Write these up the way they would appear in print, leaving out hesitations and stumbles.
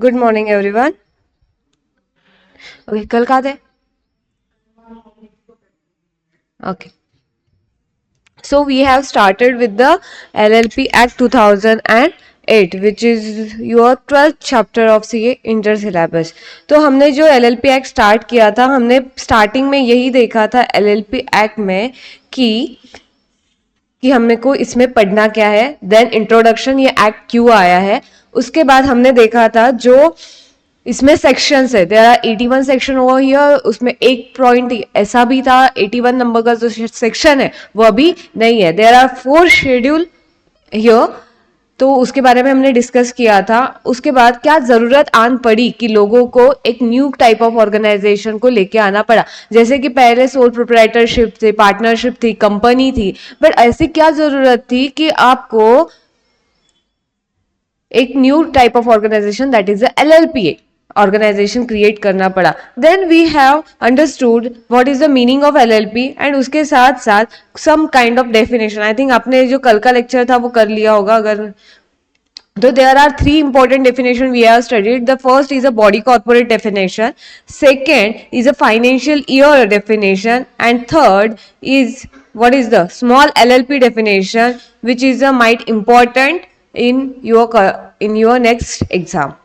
Good morning, everyone. Okay, कल कहाँ थे? Okay. So we have started with the LLP Act 2008, which is your 12th chapter of CA inter syllabus. तो हमने जो LLP Act start किया था, हमने स्टार्टिंग में यही देखा था LLP Act में कि हमने को इसमें पढ़ना क्या है, देन इंट्रोडक्शन ये एक्ट क्यों आया है, उसके बाद हमने देखा था जो इसमें सेक्शंस है, there are 81 section over here, उसमें एक पॉइंट ऐसा भी था 81 नंबर का जो सेक्शन है वो अभी नहीं है, देयर आर 4 शेड्यूल हियर, तो उसके बारे में हमने डिस्कस किया था। उसके बाद क्या जरूरत आन पड़ी कि लोगों को एक न्यू टाइप ऑफ ऑर्गेनाइजेशन को लेके आना पड़ा, जैसे कि पहले सोल प्रोप्राइटरशिप थी, पार्टनरशिप थी, कंपनी थी, बट ऐसी क्या जरूरत थी कि आपको एक new type of organisation that is LLPA organisation create करना पड़ा। Then we have understood what is the meaning of LLP and उसके साथ साथ some kind of definition. I think आपने जो कल का लेक्चर था वो कर लिया होगा, अगर so there are 3 important definition we have studied. The first is a body corporate definition, second is a financial year definition, and third is what is the small LLP definition, which is a might important in your next exam.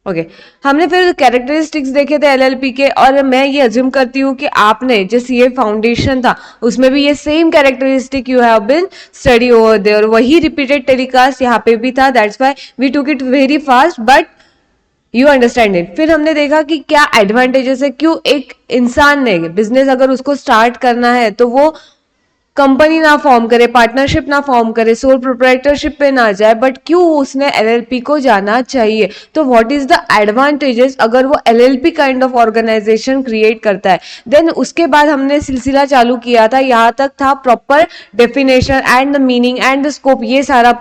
Okay हमने फिर characteristics देखे थे LLP के, और मैं ये assume करती हूँ कि आपने जो CA फाउंडेशन था उसमें भी ये same characteristic you have been study over there, वही रिपीटेड टेलीकास्ट यहाँ पे भी था, that's why we took it very fast but you understand it. फिर हमने देखा कि क्या एडवांटेजेस है, क्यों एक इंसान ने बिजनेस अगर उसको स्टार्ट करना है तो वो कंपनी ना फॉर्म करे, पार्टनरशिप ना फॉर्म करे, सोल प्रोप्राइटरशिप पे ना जाए, बट क्यों उसने LLP को जाना चाहिए, तो व्हाट इज द एडवांटेजेस अगर वो LLP kind of organisation create करता है। देन उसके बाद हमने सिलसिला चालू किया था, यहाँ तक था proper definition and the meaning and the scope, ये सारा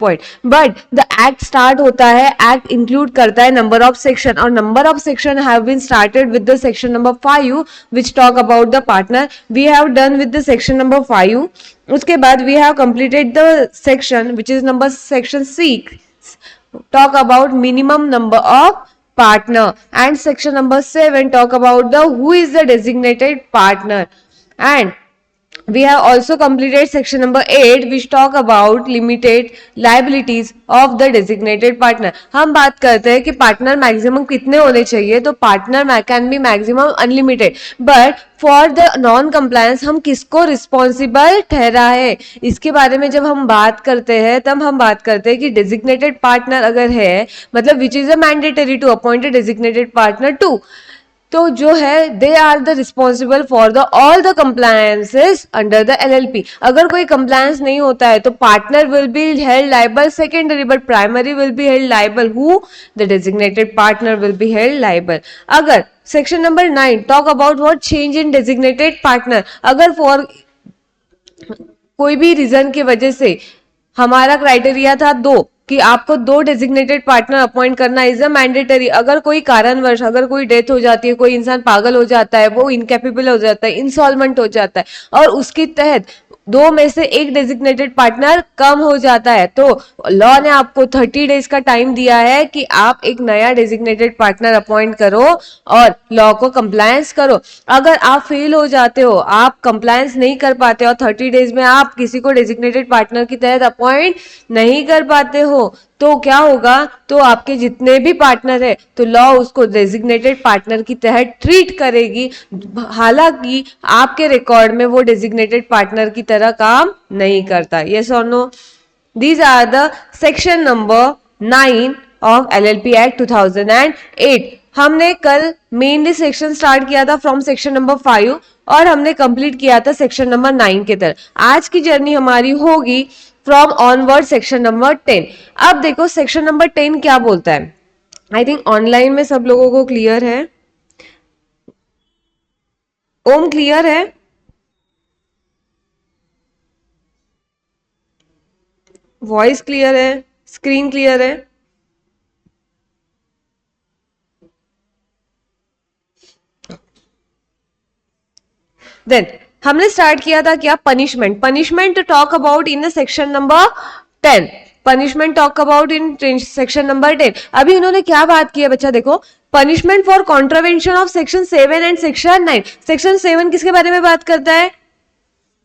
point, but the act start होता है, एक्ट इंक्लूड करता है नंबर ऑफ सेक्शन, और number of section have been started with the section number 5 which talk about the partner. We have done with the section number 5, उसके बाद we have completed the section which is number section 6 talk about minimum number of partner, and section number 7 talk about the who is the designated partner, and we have also completed section number 8 which talk about limited liabilities of the designated partner। हम बात करते हैं कि partner maximum कितने होने चाहिए, तो partner can be maximum unlimited, but for the non compliance हम किसको रिस्पॉन्सिबल ठहरा है, इसके बारे में जब हम बात करते हैं तब हम बात करते हैं कि डेजिग्नेटेड पार्टनर अगर है, मतलब which is a mandatory to appoint a designated partner to, तो जो है they are the responsible for the all the compliances under the LLP। अगर कोई कंप्लायंस नहीं होता है तो partner will be held liable secondary, but primary will be held liable, who the designated partner will be held liable. अगर section number 9 talk about what change in designated partner, अगर for कोई भी reason की वजह से हमारा criteria था 2 कि आपको 2 डेजिग्नेटेड पार्टनर अपॉइंट करना इज अ मैंडेटरी, अगर कोई कारणवश अगर कोई डेथ हो जाती है, कोई इंसान पागल हो जाता है, वो इनकेपेबल हो जाता है, इंसॉल्वेंट हो जाता है, और उसके तहत 2 में से एक डेजिग्नेटेड पार्टनर कम हो जाता है, तो लॉ ने आपको 30 डेज का टाइम दिया है कि आप एक नया डेजिग्नेटेड पार्टनर अपॉइंट करो और लॉ को कंप्लायंस करो। अगर आप फेल हो जाते हो, आप कंप्लायंस नहीं कर पाते और 30 डेज में आप किसी को डेजिग्नेटेड पार्टनर की तहत अपॉइंट नहीं कर पाते हो, तो क्या होगा, तो आपके जितने भी पार्टनर है तो लॉ उसको डेजिग्नेटेड पार्टनर की तहत ट्रीट करेगी, हालांकि आपके रिकॉर्ड में वो डेजिग्नेटेड पार्टनर की तरह काम नहीं करता। यस और no? These are the section number 9 of LLP act 2008। हमने कल मेनली सेक्शन स्टार्ट किया था फ्रॉम सेक्शन नंबर 5 और हमने कंप्लीट किया था सेक्शन नंबर 9 के तरफ। आज की जर्नी हमारी होगी फ्रॉम ऑनवर्ड सेक्शन नंबर 10। अब देखो सेक्शन नंबर 10 क्या बोलता है। आई थिंक ऑनलाइन में सब लोगों को क्लियर है। ओम क्लियर है? वॉइस क्लियर है? स्क्रीन क्लियर है? देन हमने स्टार्ट किया था क्या, punishment. Punishment to talk about in the section number 10। Punishment talk about in section number 10। अभी इन्होंने क्या बात की है बच्चा, देखो, punishment for contravention of section 7 and section 9। Section 7 किसके बारे में बात करता है,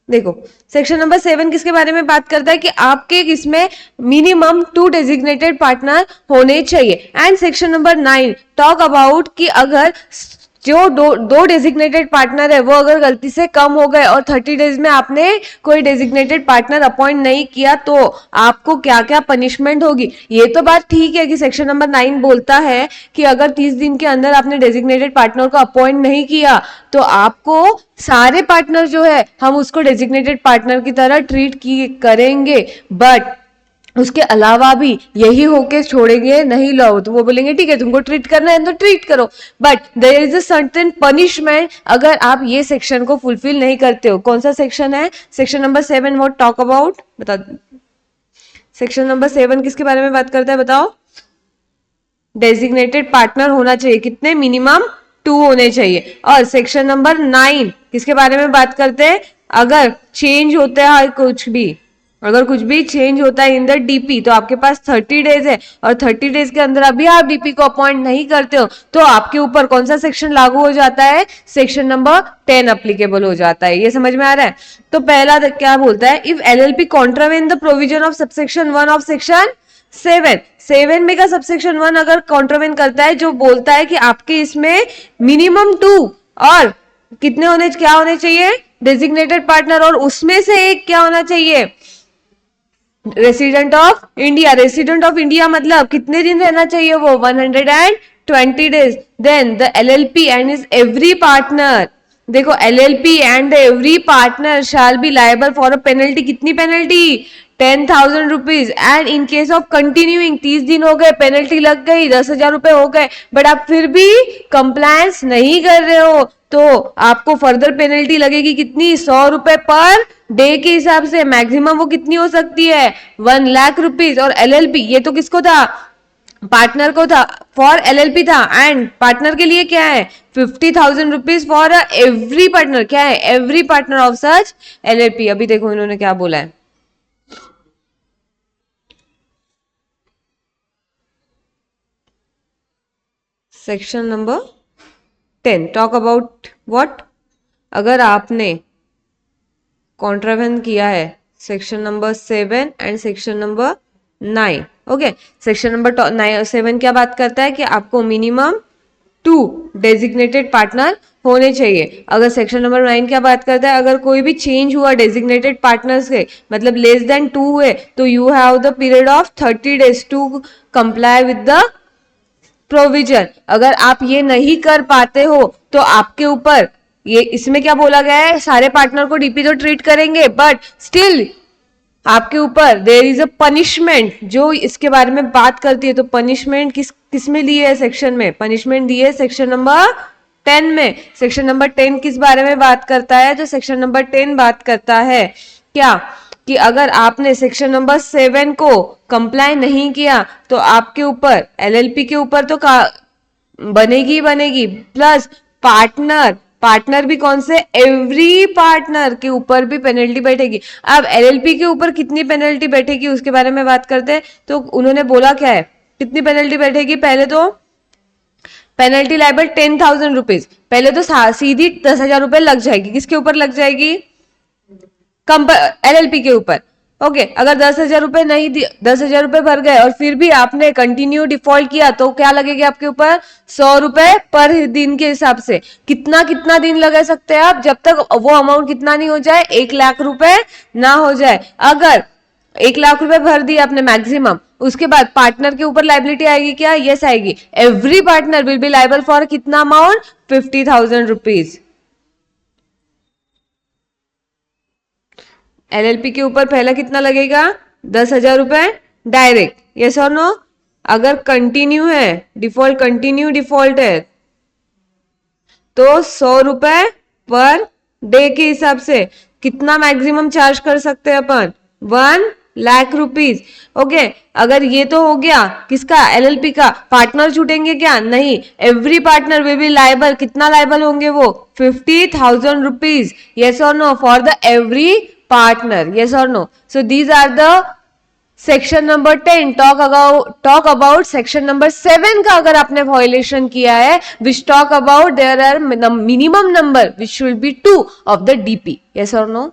देखो सेक्शन नंबर 7 किसके बारे में बात करता है कि आपके इसमें मिनिमम 2 डेजिग्नेटेड पार्टनर होने चाहिए। And section number 9 talk about कि अगर जो दो डेजिग्नेटेड पार्टनर है वो अगर गलती से कम हो गए और 30 डेज में आपने कोई डेजिग्नेटेड पार्टनर अपॉइंट नहीं किया तो आपको क्या क्या पनिशमेंट होगी। ये तो बात ठीक है कि सेक्शन नंबर 9 बोलता है कि अगर 30 दिन के अंदर आपने डेजिग्नेटेड पार्टनर को अपॉइंट नहीं किया तो आपको सारे पार्टनर जो है हम उसको डेजिग्नेटेड पार्टनर की तरह ट्रीट करेंगे, बट उसके अलावा भी यही होके छोड़ेंगे नहीं लो, तो वो बोलेंगे ठीक है तुमको ट्रीट करना है तो ट्रीट करो, but there is a certain punishment अगर आप ये सेक्शन को फुलफिल नहीं करते हो। कौन सा सेक्शन है, section number 7 what talk about, बता। सेक्शन नंबर 7 किसके बारे में बात करता है बताओ, डेजिग्नेटेड पार्टनर होना चाहिए, कितने, मिनिमम 2 होने चाहिए। और सेक्शन नंबर 9 किसके बारे में बात करते हैं, अगर चेंज होता है कुछ भी, अगर कुछ भी चेंज होता है इन द डीपी तो आपके पास 30 डेज है और 30 डेज के अंदर अभी आप डीपी को अपॉइंट नहीं करते हो तो आपके ऊपर कौन सा सेक्शन लागू हो जाता है, सेक्शन नंबर 10 अप्लीकेबल हो जाता है। ये समझ में आ रहा है। तो पहला क्या बोलता है, if LLP contravene the provision of subsection 1 of section 7 में का सबसेक्शन 1 अगर कॉन्ट्रावेन करता है जो बोलता है कि आपके इसमें मिनिमम 2 और कितने होने, क्या होने चाहिए, डेजिग्नेटेड पार्टनर, और उसमें से एक क्या होना चाहिए, resident of India. Resident of India मतलब कितने दिन रहना चाहिए वो, 120 days. Then the LLP and is every partner, देखो LLP and every partner shall be liable for a penalty, कितनी penalty, 10,000 rupees. And in case of continuing, 30 दिन हो गए, पेनल्टी लग गई, 10,000 रुपए हो गए, बट आप फिर भी कंप्लायंस नहीं कर रहे हो तो आपको फर्दर पेनल्टी लगेगी, कितनी, 100 रुपए पर डे के हिसाब से, मैक्सिमम वो कितनी हो सकती है, 1 लाख रुपीज। और एलएलपी ये तो किसको था, पार्टनर को था, फॉर एलएलपी था, एंड पार्टनर के लिए क्या है, 50,000 रुपीज फॉर एवरी पार्टनर, क्या है, every partner of such LLP. अभी देखो इन्होंने क्या बोला है, section number 10 talk about what, अगर आपने कॉन्ट्रावेन किया है section number 7 and section number 9, okay. Section number 7 क्या बात करता है कि आपको मिनिमम 2 डेजिग्नेटेड पार्टनर होने चाहिए। अगर सेक्शन नंबर 9 क्या बात करता है, अगर कोई भी चेंज हुआ डेजिग्नेटेड पार्टनर्स के मतलब लेस देन 2 हुए तो you have the period of 30 days to comply with the provision. अगर आप ये नहीं कर पाते हो तो आपके ऊपर, ये इसमें क्या बोला गया है, सारे पार्टनर को डीपी तो ट्रीट करेंगे बट स्टिल आपके ऊपर देयर इज अ पनिशमेंट जो इसके बारे में बात करती है। तो पनिशमेंट किस में दी है, सेक्शन में पनिशमेंट दी है सेक्शन नंबर 10 में। सेक्शन नंबर 10 किस बारे में बात करता है, तो सेक्शन नंबर 10 बात करता है क्या, कि अगर आपने सेक्शन नंबर 7 को कंप्लाई नहीं किया तो आपके ऊपर, एलएलपी के ऊपर तो बनेगी, प्लस पार्टनर भी कौन से, एवरी पार्टनर के ऊपर भी पेनल्टी बैठेगी। अब एलएलपी के ऊपर कितनी पेनल्टी बैठेगी उसके बारे में बात करते हैं। तो उन्होंने बोला क्या है, कितनी पेनल्टी बैठेगी, पहले तो पेनल्टी लाइबल 10,000 रुपीज, पहले तो सीधी 10,000 रुपए लग जाएगी, किसके ऊपर लग जाएगी, एलएलपी के ऊपर, ओके। अगर 10,000 रुपए नहीं 10,000 रुपए भर गए और फिर भी आपने कंटिन्यू डिफॉल्ट किया तो क्या लगेगा आपके ऊपर, 100 रुपए पर दिन के हिसाब से। कितना दिन लगा सकते हैं आप, जब तक वो अमाउंट कितना नहीं हो जाए, 1 लाख रुपए ना हो जाए। अगर 1 लाख रुपए भर दिए आपने मैक्सिमम, उसके बाद पार्टनर के ऊपर लाइबिलिटी आएगी क्या, यस आएगी। Every partner will B liable for कितना अमाउंट, 50,000 रुपीज। एलएलपी के ऊपर पहला कितना लगेगा, 10,000 रुपए डायरेक्ट, यस और नो। अगर कंटिन्यू है, कंटिन्यू डिफॉल्ट है तो 100 रुपए पर डे के हिसाब से कितना मैक्सिमम चार्ज कर सकते हैं अपन, 1 लाख रुपीज, ओके। अगर ये तो हो गया किसका, एलएलपी का। पार्टनर छूटेंगे क्या, नहीं, every partner will be liable, कितना लायबल होंगे वो, 50,000 रुपीज, यस और no, for the every partner, yes or no. So these are the section number 10 talk about section number 7 का अगर आपने वायोलेशन किया है, which talk about there are minimum number which should be 2 of the DP. Yes और no?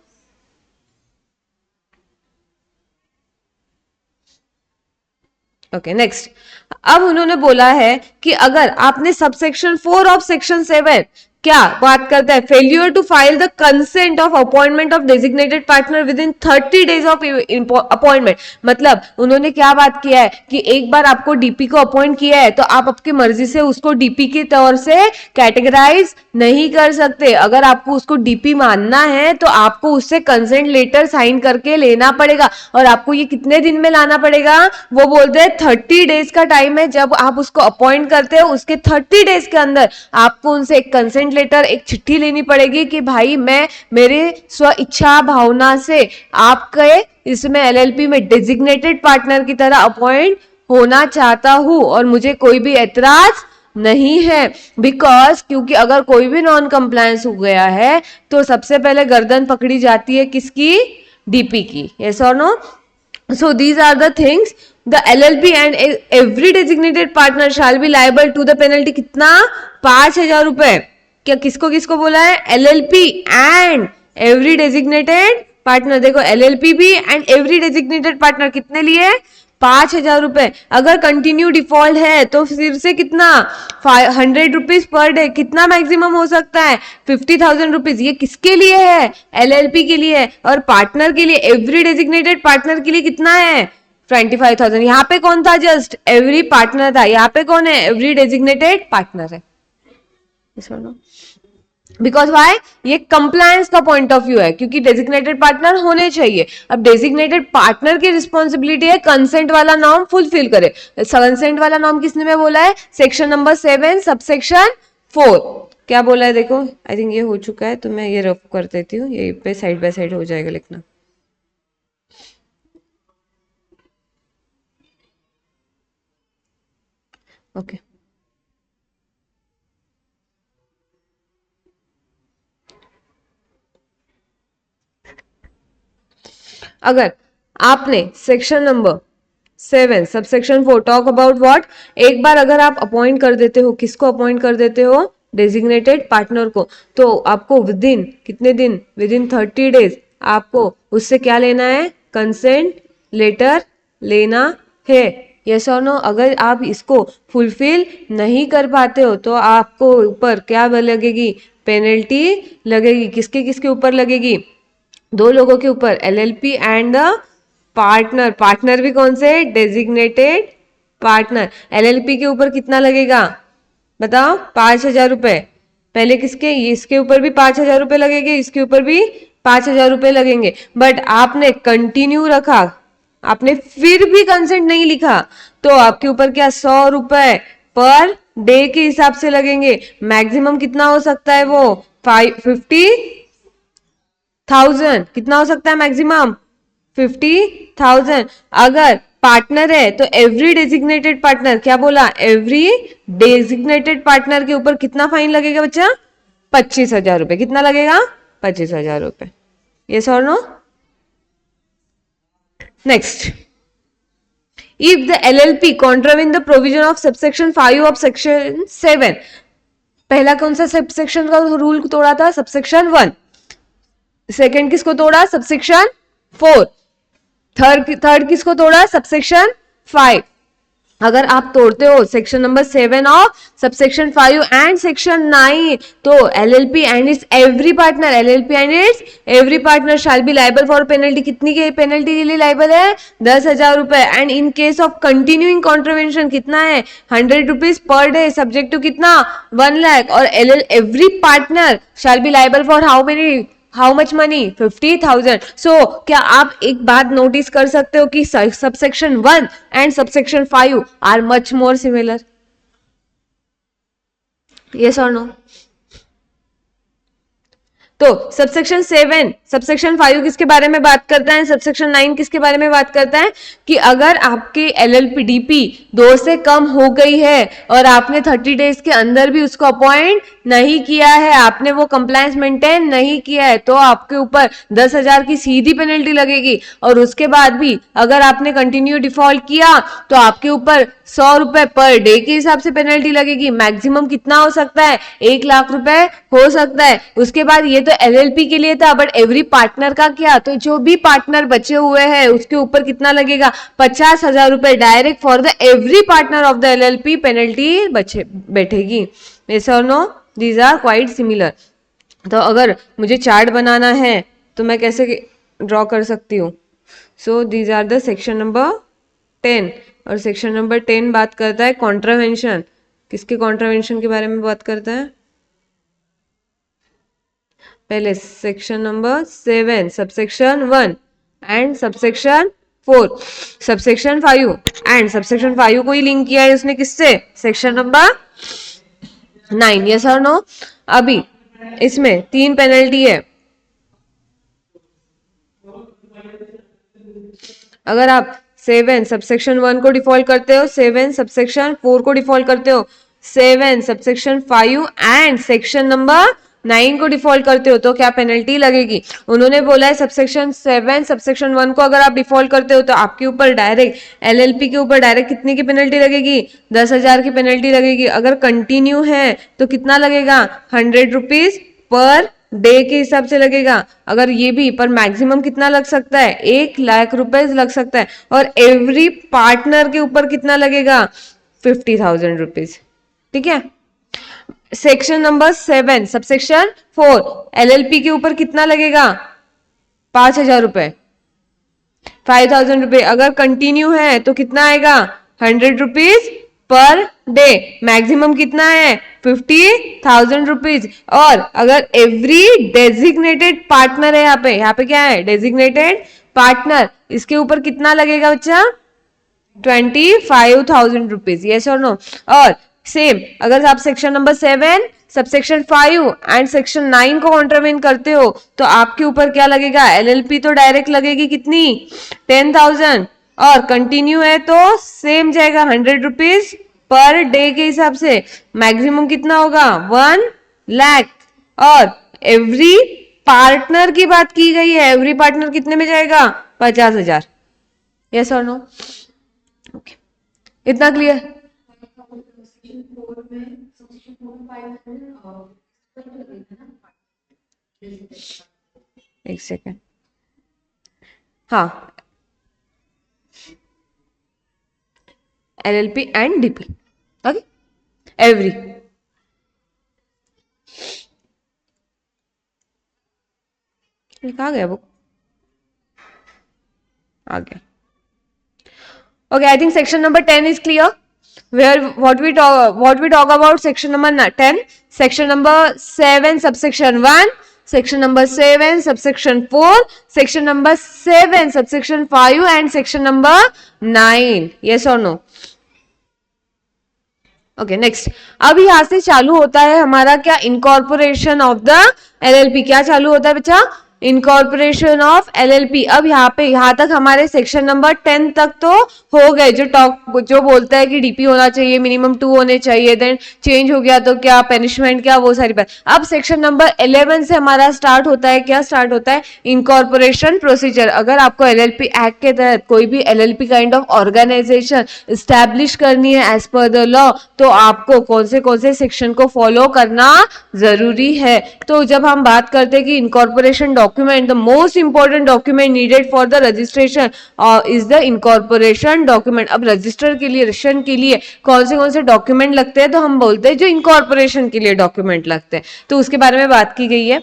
Okay next. अब उन्होंने बोला है कि अगर आपने सबसेक्शन 4 ऑफ सेक्शन 7 क्या बात करता है, failure to file the consent of appointment of designated partner within 30 days of appointment. मतलब उन्होंने क्या बात किया है कि एक बार आपको डीपी को अपॉइंट किया है तो आप आपकी मर्जी से उसको डीपी के तौर से कैटेगराइज नहीं कर सकते. अगर आपको उसको डीपी मानना है तो आपको उससे कंसेंट लेटर साइन करके लेना पड़ेगा. और आपको ये कितने दिन में लाना पड़ेगा? वो बोलते हैं 30 डेज का टाइम है. जब आप उसको अपॉइंट करते हो उसके 30 डेज के अंदर आपको उनसे एक कंसेंट लेटर, एक चिट्ठी लेनी पड़ेगी कि भाई मैं मेरे स्व इच्छा भावना से आपके इसमें एलएलपी में डेजिग्नेटेड पार्टनर की तरह अपॉइंट होना चाहता हूं और मुझे कोई भी ऐतराज नहीं है. बिकॉज क्योंकि अगर कोई भी नॉन कंप्लायंस हो गया है तो सबसे पहले गर्दन पकड़ी जाती है किसकी? डीपी की. यस और no? So these are the things. The LLP and every designated partner shall be liable to the penalty. कितना? 5,000 रुपए. क्या किसको किसको बोला है? LLP and every designated partner. देखो LLP भी and every designated partner कितने लिए? 5,000 रुपए. अगर कंटिन्यू डिफॉल्ट है तो फिर से कितना? 100 रुपीज पर डे. कितना मैक्सिमम हो सकता है? 50,000 रुपीज. ये किसके लिए है? एलएलपी के लिए. और पार्टनर के लिए, एवरी डेजिग्नेटेड पार्टनर के लिए कितना है? 25,000. यहाँ पे कौन था? जस्ट एवरी पार्टनर था. यहाँ पे कौन है? एवरी डेजिग्नेटेड पार्टनर है. Because why? ये कंप्लायंस का पॉइंट ऑफ व्यू है क्योंकि डेजिग्नेटेड पार्टनर होने चाहिए. अब डेजिग्नेटेड पार्टनर की रिस्पॉन्सिबिलिटी है कंसेंट वाला नॉर्म फुलफिल करे. कंसेंट वाला नॉर्म किसने में बोला है? Section number 7 subsection 4. क्या बोला है देखो? आई थिंक ये हो चुका है तो मैं ये रफ कर देती हूँ. ये पे साइड बाय साइड हो जाएगा लिखना. ओके अगर आपने section number 7 subsection 4 talk about what, एक बार अगर आप अपॉइंट कर देते हो, किसको अपॉइंट कर देते हो? डेजिग्नेटेड पार्टनर को, तो आपको विद इन कितने दिन? विद इन 30 डेज आपको उससे क्या लेना है? कंसेंट लेटर लेना है. यस और नो? अगर आप इसको फुलफिल नहीं कर पाते हो तो आपको ऊपर क्या लगेगी? पेनल्टी लगेगी. किसके किसके ऊपर लगेगी? 2 लोगों के ऊपर, LLP and the partner. Partner भी कौन से? Designated partner. एलएलपी के ऊपर कितना लगेगा? बताओ. 5,000 रुपए. पहले किसके? इसके ऊपर भी 5,000 रुपए लगेंगे, इसके ऊपर भी 5,000 रुपए लगेंगे. बट आपने कंटिन्यू रखा, आपने फिर भी कंसेंट नहीं लिखा तो आपके ऊपर क्या? 100 रुपए पर डे के हिसाब से लगेंगे. मैक्सिमम कितना हो सकता है वो? 50,000. कितना हो सकता है मैक्सिमम? 50,000. अगर पार्टनर है तो एवरी डेजिग्नेटेड पार्टनर, क्या बोला? एवरी डेजिग्नेटेड पार्टनर के ऊपर कितना फाइन लगेगा बच्चा? 25,000 रुपए. कितना लगेगा? 25,000 रुपए. यस और no? Next. If the LLP contravene the provision of subsection 5 of section 7. पहला कौन सा सबसेक्शन का रूल तोड़ा था? सबसेक्शन 1. सेकेंड किसको तोड़ा? सबसेक्शन 4. थर्ड किसको तोड़ा? सबसेक्शन 5. अगर आप तोड़ते हो section number 7 of subsection 5 and section 9 तो LLP and it's every partner, LLP and it's every partner shall be liable for penalty. कितनी की पेनल्टी के लिए लाइबल है? 10,000 रुपए. And in case of continuing contravention कितना है? 100 rupees per day subject to कितना? 1 लाख. और every partner shall be liable for how much money? 50,000. So क्या आप एक बात नोटिस कर सकते हो कि subsection 1 and subsection 5 are much more similar? Yes और नो? तो सबसेक्शन 7 सबसेक्शन 5 किसके बारे में बात करता है, सबसेक्शन 9 किसके बारे में बात करता है कि अगर आपकी एलएलपी डीपी 2 से कम हो गई है और आपने 30 डेज के अंदर भी उसको अपॉइंट नहीं किया है, आपने वो कंप्लायंस मेंटेन नहीं किया है, तो आपके ऊपर 10,000 की सीधी पेनल्टी लगेगी। और उसके बाद भी अगर आपने कंटिन्यू डिफॉल्ट किया तो आपके ऊपर 100 रुपए पर डे के हिसाब से पेनल्टी लगेगी। मैक्सिमम कितना हो सकता है, 1 लाख रुपए हो सकता है। उसके बाद ये तो एलएलपी के लिए था, बट एवरी पार्टनर का क्या, तो जो भी पार्टनर बचे हुए हैं उसके ऊपर कितना लगेगा, 50,000 रुपए direct for the every partner of the LLP penalty बैठेगी। यस और no, these are quite similar. तो अगर मुझे चार्ट बनाना है तो मैं कैसे ड्रॉ कर सकती हूँ, so these are the section number 10 और सेक्शन नंबर 10 बात करता है कॉन्ट्रावेंशन। किसके कॉन्ट्रावेंशन के बारे में बात करता है, पहले section number 7 subsection 1 and subsection 4 subsection 5 and subsection 5 को ही लिंक किया है उसने किससे, सेक्शन नंबर 9। यस और नो। अभी इसमें 3 पेनल्टी है। अगर आप 7 सबसेक्शन 1 को डिफॉल्ट करते हो, 7 सबसेक्शन 4 को डिफॉल्ट करते हो, 7 सबसेक्शन 5 एंड सेक्शन नंबर 9 को डिफॉल्ट करते हो तो क्या पेनल्टी लगेगी। उन्होंने बोला है सबसेक्शन 7 सबसेक्शन 1 को अगर आप डिफॉल्ट करते हो तो आपके ऊपर डायरेक्ट एलएलपी के ऊपर डायरेक्ट कितने की पेनल्टी लगेगी, 10,000 की पेनल्टी लगेगी। अगर कंटिन्यू है तो कितना लगेगा, 100 रुपीज पर डे के हिसाब से लगेगा। अगर ये भी पर मैक्सिमम कितना लग सकता है, 1 लाख रुपए लग सकता है। और एवरी पार्टनर के ऊपर कितना लगेगा, 50,000 रुपीज। ठीक है। सेक्शन नंबर 7 सबसेक्शन 4 एलएलपी के ऊपर कितना लगेगा, 5,000 रुपए, 5,000 रुपए। अगर कंटिन्यू है तो कितना आएगा, 100 रुपीज पर डे। मैक्सिमम कितना है, 50,000 रुपीज। और अगर एवरी डेजिग्नेटेड पार्टनर है, यहाँ पे क्या है, डेजिग्नेटेड पार्टनर, इसके ऊपर कितना लगेगा बच्चा, 25,000 रुपीज। यस और नो। और सेम अगर आप section number 7 subsection 5 and section 9 को कॉन्ट्रावेन करते हो तो आपके ऊपर क्या लगेगा, एलएलपी तो डायरेक्ट लगेगी कितनी, 10,000। और कंटिन्यू है तो सेम जाएगा 100 रुपीज पर डे के हिसाब से। मैक्सिमम कितना होगा, 1 लाख। और एवरी पार्टनर की बात की गई है, एवरी पार्टनर कितने में जाएगा, 50,000। यस और नो। ओके, इतना क्लियर। एक सेकेंड, हाँ, LLP and DP. Okay, every कहाँ गया बुक, आ गया। Okay, I think section number 10 is clear. Where what we talk about section number 10, section number 7 subsection 1, section number 7 subsection 4, section number 7 subsection 5 and section number 9. Yes or no? Okay next. अब यहां से चालू होता है हमारा क्या, incorporation of the LLP. क्या चालू होता है बच्चा, इनकॉर्पोरेशन ऑफ एलएलपी। अब यहाँ पे यहाँ तक हमारे सेक्शन नंबर 10 तक तो हो गए, जो बोलता है कि डीपी होना चाहिए, मिनिमम 2 होने चाहिए, देन चेंज हो गया तो क्या पनिशमेंट, क्या वो सारी बात। अब सेक्शन नंबर 11 से हमारा स्टार्ट होता है, क्या स्टार्ट होता है, इनकॉर्पोरेशन प्रोसीजर। अगर आपको एलएलपी एक्ट के तहत कोई भी LLP kind of organisation establish करनी है एज पर द लॉ, तो आपको कौन से सेक्शन को फॉलो करना जरूरी है। तो जब हम बात करते हैं कि incorporation document, the most important document needed for the registration is the incorporation document. अब रजिस्टर के लिए, रजिस्ट्रेशन के लिए कौन से डॉक्यूमेंट लगते हैं, तो हम बोलते हैं जो इनकॉर्पोरेशन के लिए डॉक्यूमेंट लगते हैं। तो उसके बारे में बात की गई है।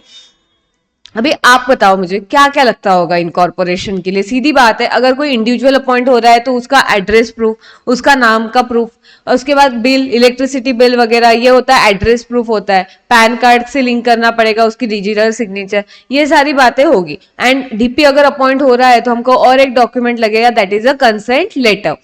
अभी आप बताओ मुझे क्या क्या लगता होगा इनकॉर्पोरेशन के लिए। सीधी बात है, अगर कोई इंडिविजुअल अपॉइंट हो रहा है तो उसका एड्रेस प्रूफ, उसका नाम का प्रूफ, और उसके बाद बिल, इलेक्ट्रिसिटी बिल वगैरह, ये होता है एड्रेस प्रूफ होता है। पैन कार्ड से लिंक करना पड़ेगा उसकी डिजिटल सिग्नेचर, ये सारी बातें होगी। एंड डीपी अगर अपॉइंट हो रहा है तो हमको और एक डॉक्यूमेंट लगेगा, that is a consent letter.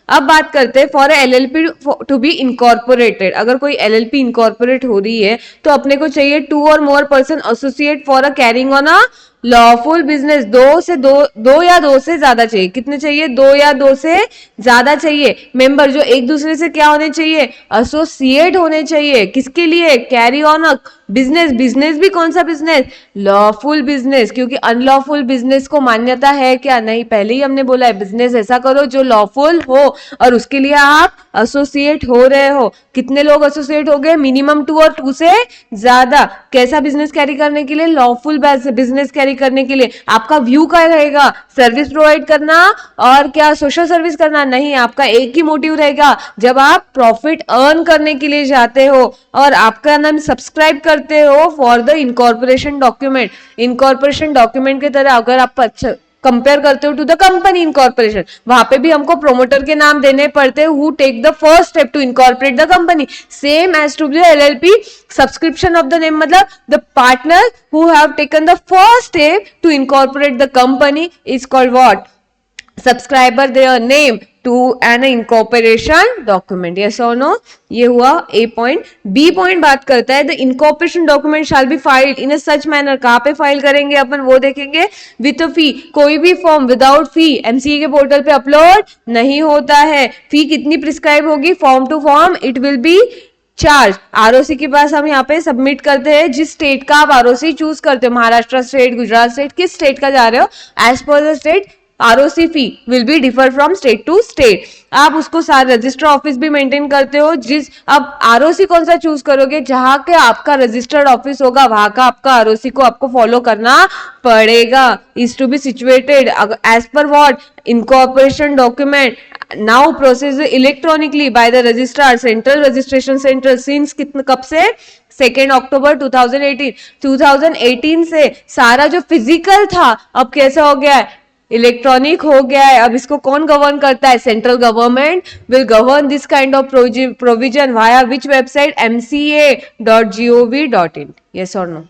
अब बात करते हैं for LLP to be incorporated. अगर कोई एलएलपी इनकॉर्पोरेट हो रही है तो अपने को चाहिए 2 और more person associate for a carrying on a lawful business. दो या दो से ज्यादा चाहिए। कितने चाहिए? 2 या 2 से ज्यादा चाहिए मेंबर, जो एक दूसरे से क्या होने चाहिए? एसोसिएट होने चाहिए। किसके लिए? Carry on a business. Business भी कौन सा बिजनेस? लॉफुल बिजनेस, क्योंकि अनलॉफुल बिजनेस को मान्यता है क्या? नहीं। पहले ही हमने बोला है बिजनेस ऐसा करो जो लॉफुल हो, और उसके लिए आप एसोसिएट हो रहे हो। कितने लोग एसोसिएट हो गए? मिनिमम 2 और 2 से ज्यादा। कैसा बिजनेस कैरी करने के लिए? लॉफुल बिजनेस कैरी करने के लिए। आपका व्यू क्या रहेगा? सर्विस प्रोवाइड करना और क्या सोशल सर्विस करना? नहीं, आपका एक ही मोटिव रहेगा। जब आप प्रॉफिट अर्न करने के लिए जाते हो और आपका नाम सब्सक्राइब करते हो for the incorporation document. Incorporation document की तरह अगर आप अच्छा कंपेयर करते हो टू द कंपनी इनकॉर्पोरेशन, वहां पे भी हमको प्रोमोटर के नाम देने पड़ते हैं, who take the first step to incorporate the company. Same as to the LLP subscription of the name, मतलब the partner who have taken the first step to incorporate the company is called what? Subscriber their name to an incorporation document. Yes or no? ये हुआ A point. B point बात करता है the incorporation document shall be filed in a such manner. कहाँ पे file करेंगे अपन वो देखेंगे। with a fee, कोई भी फॉर्म विदाउट फी MCA के पोर्टल पे अपलोड नहीं होता है। फी कितनी प्रिस्क्राइब होगी? Form to form it will be charge. ROC के पास हम यहाँ पे सबमिट करते हैं जिस स्टेट का आप आरओसी चूज करते हो, महाराष्ट्र स्टेट, गुजरात स्टेट, किस स्टेट का जा रहे हो, as per the state ROC fee will be differ from state to state. आप उसको सारे रजिस्टर ऑफिस भी मेंटेन करते हो, जिस अब आरओसी कौन सा चूज करोगे, जहां के आपका रजिस्टर्ड ऑफिस होगा वहां का आपका आरओसी को आपको फॉलो करना पड़ेगा। Is to be situated as per what? Incorporation document now process electronically by the registrar central registration centre since कितने कब से? 2 अक्टूबर 2018। 2018 से सारा जो फिजिकल था अब कैसा हो गया है? इलेक्ट्रॉनिक हो गया है। अब इसको कौन गवर्न करता है? Central government will govern this kind of provision via which website? mca.gov.in। Yes और नो?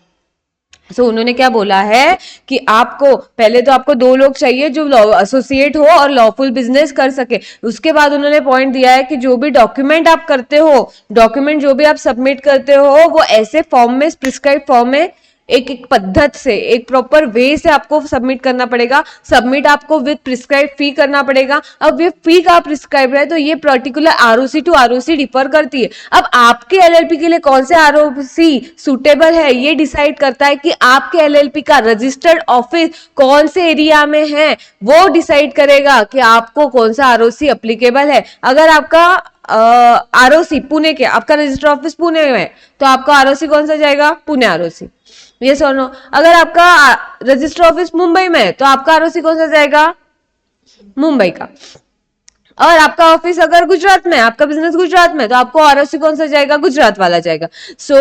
सो उन्होंने क्या बोला है कि आपको पहले तो आपको 2 लोग चाहिए जो एसोसिएट हो और लॉफुल बिजनेस कर सके। उसके बाद उन्होंने पॉइंट दिया है कि जो भी डॉक्यूमेंट आप करते हो, डॉक्यूमेंट जो भी आप सबमिट करते हो, वो ऐसे फॉर्म में, प्रिस्क्राइब फॉर्म में, एक एक पद्धत से, एक प्रॉपर वे से आपको सबमिट करना पड़ेगा। सबमिट आपको विद प्रिस्क्राइब फी करना पड़ेगा। अब ये फी का प्रिस्क्राइब है तो ये particular ROC to ROC differ करती है। अब आपके एलएलपी के लिए कौन से आरओसी सुटेबल है ये डिसाइड करता है कि आपके एलएलपी का रजिस्टर्ड ऑफिस कौन से एरिया में है, वो डिसाइड करेगा कि आपको कौन सा आरओसी एप्लीकेबल है। अगर आपका आरओसी पुणे के, आपका रजिस्टर ऑफिस पुणे में है तो आपका आरओसी कौन सा जाएगा? पुणे आरओसी। यस और नो? अगर आपका रजिस्टर ऑफिस मुंबई में है तो आपका आरओसी कौन सा जाएगा? मुंबई का। और आपका ऑफिस अगर गुजरात में है, आपका बिजनेस गुजरात में, तो आपको आरओसी कौन सा जाएगा? गुजरात वाला जाएगा। सो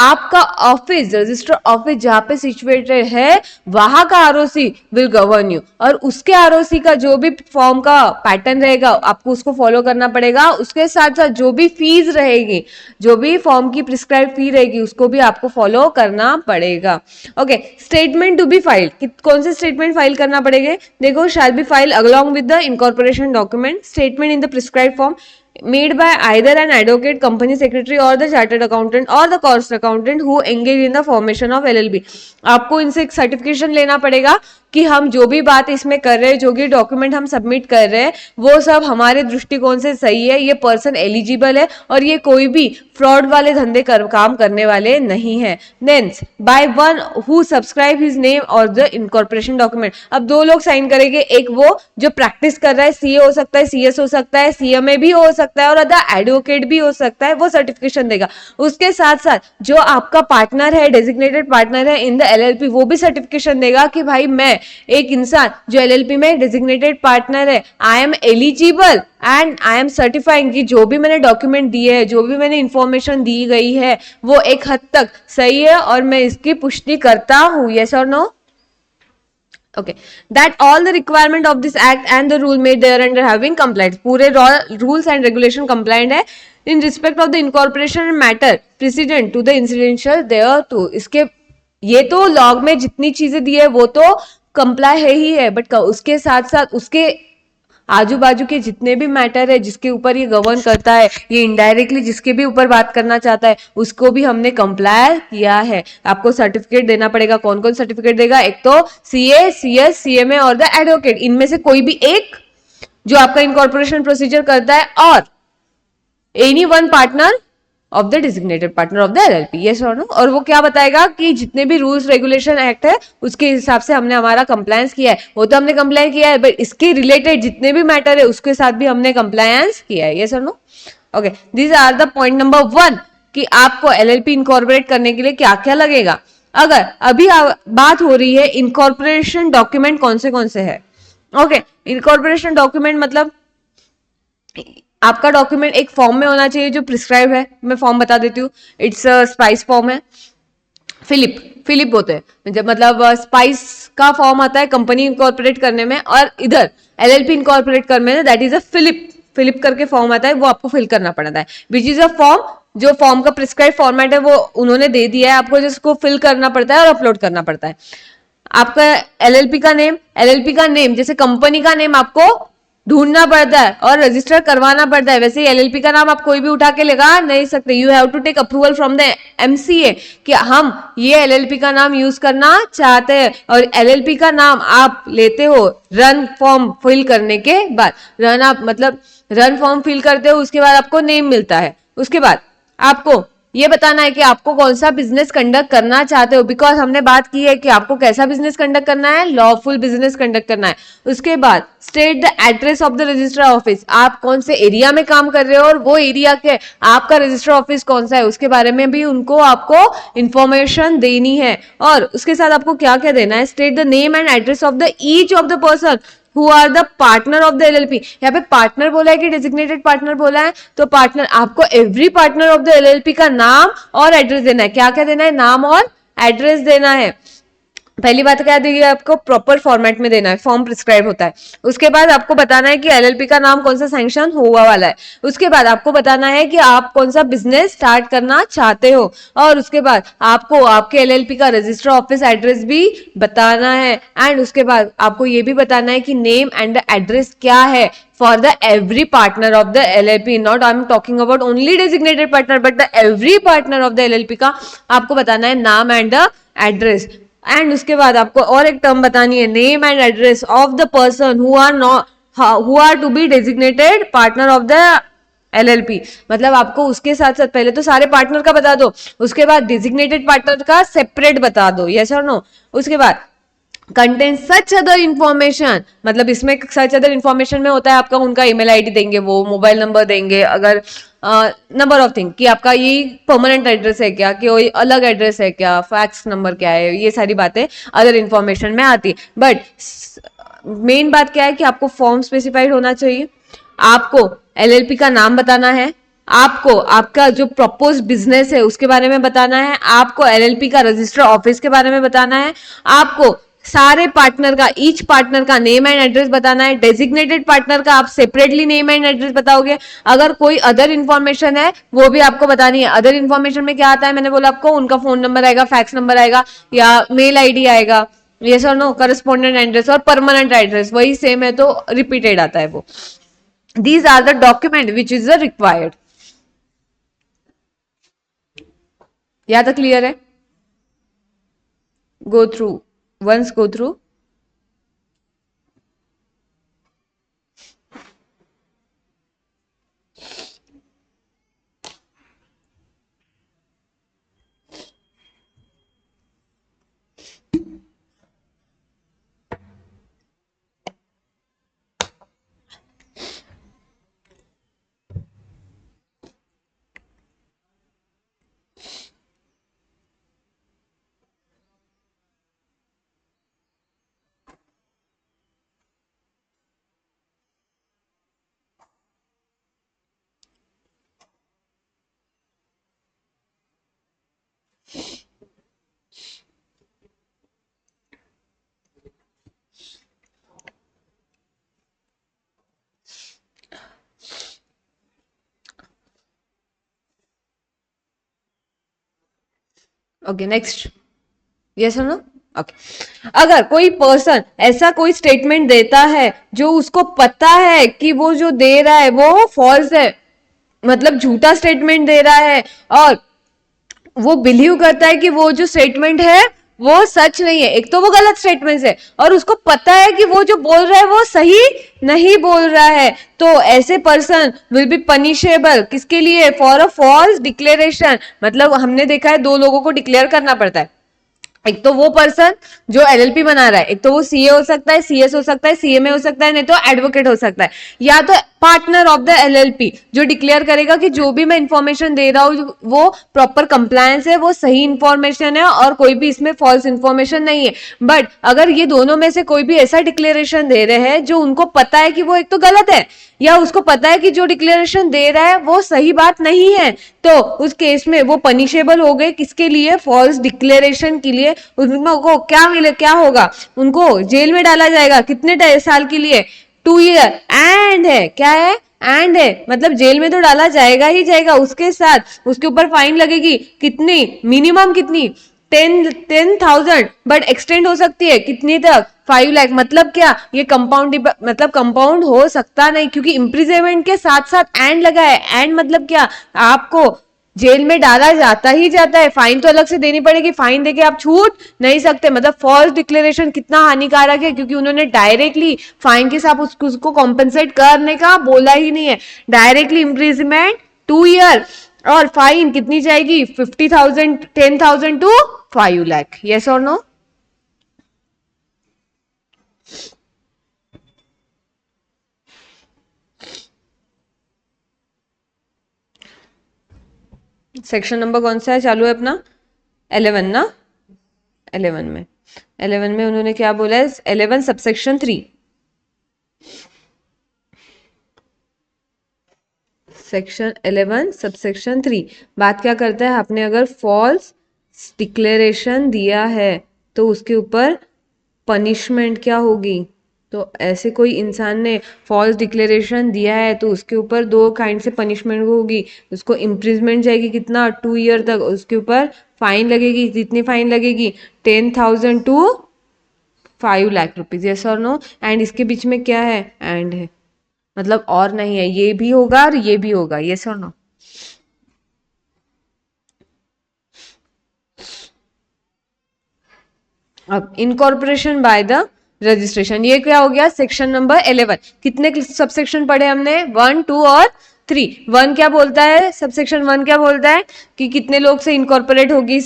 आपका ऑफिस, रजिस्टर ऑफिस जहां पे सिचुएटेड है वहां का आरओसी विल गवर्न यू, और उसके आरओसी का जो भी फॉर्म का पैटर्न रहेगा आपको उसको फॉलो करना पड़ेगा। उसके साथ साथ जो भी फीस रहेगी, जो भी फॉर्म की प्रिस्क्राइब फी रहेगी, उसको भी आपको फॉलो करना पड़ेगा। Okay, statement to be filed, कौन से स्टेटमेंट फाइल करना पड़ेगा? देखो, shall be file along with the incorporation document, statement in the prescribed form made by either an advocate, company secretary or the chartered accountant or the cost accountant who engage in the formation of LLB। आपको इनसे एक certification लेना पड़ेगा कि हम जो भी बात इसमें कर रहे हैं, जो भी डॉक्यूमेंट हम सबमिट कर रहे हैं, वो सब हमारे दृष्टिकोण से सही है, ये पर्सन एलिजिबल है और ये कोई भी फ्रॉड वाले धंधे काम करने वाले नहीं है। Then by one who subscribe his name और द इनकॉर्पोरेशन डॉक्यूमेंट। अब 2 लोग साइन करेंगे, एक वो जो प्रैक्टिस कर रहा है, सीए हो सकता है, सीएस हो सकता है, सीएमए भी हो सकता है और अदर एडवोकेट भी हो सकता है, वो सर्टिफिकेशन देगा। उसके साथ साथ जो आपका पार्टनर है, डेजिग्नेटेड पार्टनर है इन द एलएलपी, वो भी सर्टिफिकेशन देगा कि भाई मैं एक इंसान जो एलएलपी में डेजिग्नेटेड पार्टनर है, I am eligible and I am certifying कि जो भी मैंने डॉक्यूमेंट दिए है, जो भी मैंने इंफॉर्मेशन दी गई है, वो एक हद तक सही है और मैं इसकी पुष्टि करता हूं। यस और no? Okay, that all the requirement of this act and the rule made thereafter having complied. पूरे rules and regulation compliant है in respect of the incorporation matter precedent to the incidental thereto. इसके ये तो log में जितनी चीजें दी है वो तो कंप्लाई है ही है, बट उसके साथ साथ उसके आजू बाजू के जितने भी मैटर है जिसके ऊपर ये गवर्न करता है, ये इनडायरेक्टली जिसके भी ऊपर बात करना चाहता है, उसको भी हमने कंप्लाई किया है. आपको सर्टिफिकेट देना पड़ेगा. कौन कौन सर्टिफिकेट देगा? एक तो सीए, सीएस, सीएमए और द एडवोकेट. इनमें से कोई भी एक जो आपका इनकॉर्पोरेशन प्रोसीजर करता है, और any one partner of the designated partner of the LLP. Yes और नो. और वो क्या बताएगा कि जितने भी रूल्स रेगुलेशन एक्ट है उसके हिसाब से हमने हमारा कंप्लायंस किया है. वो तो हमने कंप्लाई किया है, बट इसके रिलेटेड जितने भी मैटर है उसके साथ भी हमने कंप्लायंस किया है. यस और no. Okay, this are the point number 1 कि आपको एलएलपी इनकॉर्पोरेट करने के लिए क्या क्या लगेगा. अगर अभी बात हो रही है इनकॉर्पोरेशन डॉक्यूमेंट कौन से है. ओके, इनकॉर्पोरेशन डॉक्यूमेंट मतलब आपका डॉक्यूमेंट एक फॉर्म में होना चाहिए जो प्रिस्क्राइब है. मैं फॉर्म बता देती हूँ. इट्स स्पाइस फॉर्म है. फिलिप होते हैं जब, मतलब स्पाइस का फॉर्म आता है कंपनी इनकॉर्पोरेट करने में, और इधर एलएलपी इनकॉर्पोरेट करने में दैट इज अ फिलिप करके फॉर्म आता है. वो आपको फिल करना पड़ता है, विच इज अ फॉर्म. जो फॉर्म का प्रिस्क्राइब फॉर्मेट है वो उन्होंने दे दिया है आपको, जिसको फिल करना पड़ता है और अपलोड करना पड़ता है. आपका एलएलपी का नेम जैसे कंपनी का नेम आपको ढूंढना पड़ता है और रजिस्टर करवाना पड़ता है. वैसे ही एलएलपी का नाम आप कोई भी उठा के लगा नहीं सकते. You have to take approval from the MCA कि हम ये एलएलपी का नाम यूज करना चाहते हैं. और एलएलपी का नाम आप लेते हो रन फॉर्म फिल करने के बाद. रन फॉर्म फिल करते हो, उसके बाद आपको नेम मिलता है. उसके बाद आपको ये बताना है कि आपको कौन सा बिजनेस कंडक्ट करना चाहते हो, बिकॉज हमने बात की है कि आपको कैसा बिजनेस कंडक्ट करना है, लॉफुल बिजनेस कंडक्ट करना है. उसके बाद state the address of the register office. आप कौन से एरिया में काम कर रहे हो और वो एरिया के आपका रजिस्टर ऑफिस कौन सा है, उसके बारे में भी उनको आपको इंफॉर्मेशन देनी है. और उसके साथ आपको क्या क्या देना है, state the name and address of the each of the person who are the partner of the LLP. यहाँ पे पार्टनर बोला है कि डेजिग्नेटेड पार्टनर बोला है, तो पार्टनर आपको every partner of the LLP का नाम और एड्रेस देना है. क्या क्या देना है, नाम और एड्रेस देना है. पहली बात क्या देगी आपको, प्रॉपर फॉर्मेट में देना है, फॉर्म प्रिस्क्राइब होता है. उसके बाद आपको बताना है कि एलएलपी का नाम कौन सा सैंक्शन हुआ वाला है. उसके बाद आपको बताना है कि आप कौन सा बिजनेस स्टार्ट करना चाहते हो. और उसके बाद आपको आपके एलएलपी का रजिस्टर ऑफिस एड्रेस भी बताना है. एंड उसके बाद आपको ये भी बताना है कि नेम एंड एड्रेस क्या है for the every partner of the LLP. Not I'm talking about only designated partner, but the every partner of the LLP का आपको बताना है नाम एंड एड्रेस. एंड उसके बाद आपको और एक टर्म बतानी है, name and address of the person who are to be designated partner of the LLP. मतलब आपको उसके साथ साथ पहले तो सारे पार्टनर का बता दो, उसके बाद डेजिग्नेटेड पार्टनर का सेपरेट बता दो. यस और नो. उसके बाद कंटेन सच अदर इंफॉर्मेशन, मतलब इसमें सच अदर इंफॉर्मेशन में होता है आपका उनका ईमेल आईडी देंगे, वो मोबाइल नंबर देंगे, अगर नंबर ऑफ थिंग कि आपका ये परमानेंट एड्रेस है क्या, कि कोई अलग एड्रेस है क्या, फैक्स नंबर क्या है, ये सारी बातें अदर इंफॉर्मेशन में आती है. बट मेन बात क्या है कि आपको फॉर्म स्पेसिफाइड होना चाहिए, आपको एलएलपी का नाम बताना है, आपको आपका जो प्रपोज बिजनेस है उसके बारे में बताना है, आपको एलएलपी का रजिस्टर ऑफिस के बारे में बताना है, आपको सारे पार्टनर का ईच पार्टनर का नेम एंड एड्रेस बताना है. डेजिग्नेटेड पार्टनर का आप सेपरेटली नेम एंड एड्रेस बताओगे. अगर कोई अदर इन्फॉर्मेशन है वो भी आपको बतानी है. अदर इन्फॉर्मेशन में क्या आता है, मैंने बोला आपको उनका फोन नंबर आएगा, फैक्स नंबर आएगा या मेल आईडी आएगा. यस और नो. करस्पॉन्डेंट एड्रेस और परमानेंट एड्रेस वही सेम है तो रिपीटेड आता है वो. These are the document which is the required. यहां तक क्लियर है? Go through, once go through. Okay next, yes और नो? ओके, अगर कोई पर्सन ऐसा कोई स्टेटमेंट देता है जो उसको पता है कि वो जो दे रहा है वो फॉल्स है, मतलब झूठा स्टेटमेंट दे रहा है, और वो बिलीव करता है कि वो जो स्टेटमेंट है वो सच नहीं है, एक तो वो गलत स्टेटमेंट है और उसको पता है कि वो जो बोल रहा है वो सही नहीं बोल रहा है, तो ऐसे पर्सन विल बी पनिशेबल किसके लिए? For a false declaration. मतलब हमने देखा है दो लोगों को डिक्लेयर करना पड़ता है, एक तो वो पर्सन जो एलएलपी बना रहा है, एक तो वो सीए हो सकता है, सीएस हो सकता है, सीएमए हो सकता है, नहीं तो एडवोकेट हो सकता है, या तो पार्टनर ऑफ द एलएलपी जो डिक्लेयर करेगा कि जो भी मैं इंफॉर्मेशन दे रहा हूं वो प्रॉपर कंप्लायंस है, वो सही इंफॉर्मेशन है और कोई भी इसमें फॉल्स इंफॉर्मेशन नहीं है। बट अगर ये दोनों में से कोई भी ऐसा डिक्लेरेशन दे रहे हैं जो उनको पता है कि वो एक तो गलत है, या उसको पता है कि जो डिक्लेरेशन दे रहा है वो सही बात नहीं है, तो उस केस में वो पनिशेबल हो गए किसके लिए? फॉल्स डिक्लेरेशन के लिए। उनको क्या मिले, क्या होगा? उनको जेल में डाला जाएगा, कितने साल के लिए? 2 ईयर। एंड है, क्या है? एंड है, मतलब जेल में तो डाला जाएगा ही जाएगा, उसके साथ उसके ऊपर फाइन लगेगी, कितनी? मिनिमम कितनी? 10,000, बट एक्सटेंड हो सकती है कितनी तक? 5 लाख। मतलब क्या? ये कंपाउंड, मतलब कंपाउंड हो सकता नहीं, क्योंकि इम्प्रिजनमेंट के साथ साथ एंड लगा है। एंड मतलब क्या? आपको जेल में डाला जाता ही जाता है, फाइन तो अलग से देनी पड़ेगी, फाइन देके आप छूट नहीं सकते। मतलब फॉल्स डिक्लेरेशन कितना हानिकारक है, क्योंकि उन्होंने डायरेक्टली फाइन के साथ उसको कॉम्पेंसेट करने का बोला ही नहीं है, डायरेक्टली इम्प्रिजमेंट 2 ईयर, और फाइन कितनी जाएगी? 50,000, 10,000 टू 5 लाख। यस और नो? सेक्शन नंबर कौन सा है चालू है अपना? 11 ना? 11 में, 11 में उन्होंने क्या बोला है? 11 सबसेक्शन 3, सेक्शन 11 सबसेक्शन 3 बात क्या करता है? आपने अगर फॉल्स डिक्लेरेशन दिया है तो उसके ऊपर पनिशमेंट क्या होगी? तो ऐसे कोई इंसान ने फॉल्स डिक्लेरेशन दिया है तो उसके ऊपर 2 काइंड से पनिशमेंट होगी। उसको इम्प्रिजमेंट जाएगी कितना? 2 ईयर तक। उसके ऊपर फाइन लगेगी, कितनी फाइन लगेगी? 10,000 टू 5 लाख रुपीज। यस और नो? एंड इसके बीच में क्या है? एंड है, मतलब और नहीं है, ये भी होगा और ये भी होगा। यस और नो? अब इनकॉर्पोरेशन बाय द रजिस्ट्रेशन, ये क्या हो गया? Section number 11। कितने सबसेक्शन पढ़े हमने? 1, 2 और 3। 1 क्या बोलता है? सबसेक्शन 1 क्या बोलता है? कि कितने लोग से इनकॉर्पोरेट होगी,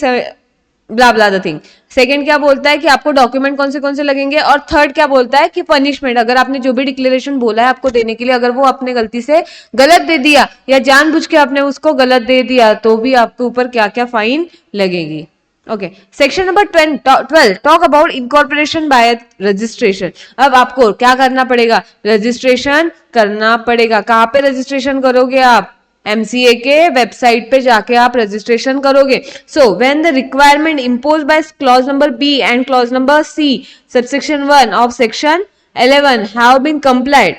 ब्ला ब्ला द थिंग। सेकंड क्या बोलता है? कि आपको डॉक्यूमेंट कौन से लगेंगे, और थर्ड क्या बोलता है? कि पनिशमेंट, अगर आपने जो भी डिक्लेरेशन बोला है आपको देने के लिए, अगर वो आपने गलती से गलत दे दिया या जानबूझ के आपने उसको गलत दे दिया तो भी आपके ऊपर क्या क्या फाइन लगेगी। Okay, section number 12 talk about incorporation bye registration. अब आपको क्या करना पड़ेगा? रजिस्ट्रेशन करना पड़ेगा। कहाँ पे रजिस्ट्रेशन करोगे आप? एमसीए के वेबसाइट पे जाके आप रजिस्ट्रेशन करोगे। So when the requirement impose by clause number B and clause number C subsection 1 of section 11 have been complied,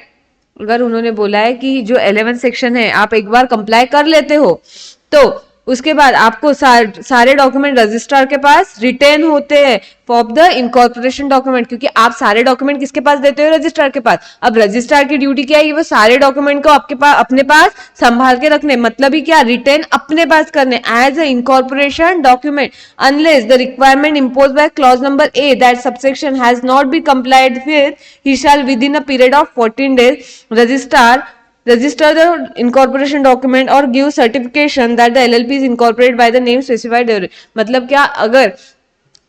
अगर उन्होंने बोला है कि जो 11 सेक्शन है आप एक बार कंप्लाई कर लेते हो, तो उसके बाद आपको सारे डॉक्यूमेंट रजिस्ट्रार के पास रिटेन होते हैं फॉर द इनकॉर्पोरेशन डॉक्यूमेंट, क्योंकि आप सारे डॉक्यूमेंट किसके पास देते हो? रजिस्ट्रार के पास। अब रजिस्ट्रार की ड्यूटी क्या है? वो सारे डॉक्यूमेंट को आपके पास, अपने पास संभाल के रखने, मतलब ही क्या? रिटेन अपने पास करने as a incorporation document, unless the requirement impose by clause number A that subsection has not be complied with, he shall within a period of 14 days registrar register the incorporation document or give certification that the LLP is incorporated by the name specified therein। मतलब क्या? अगर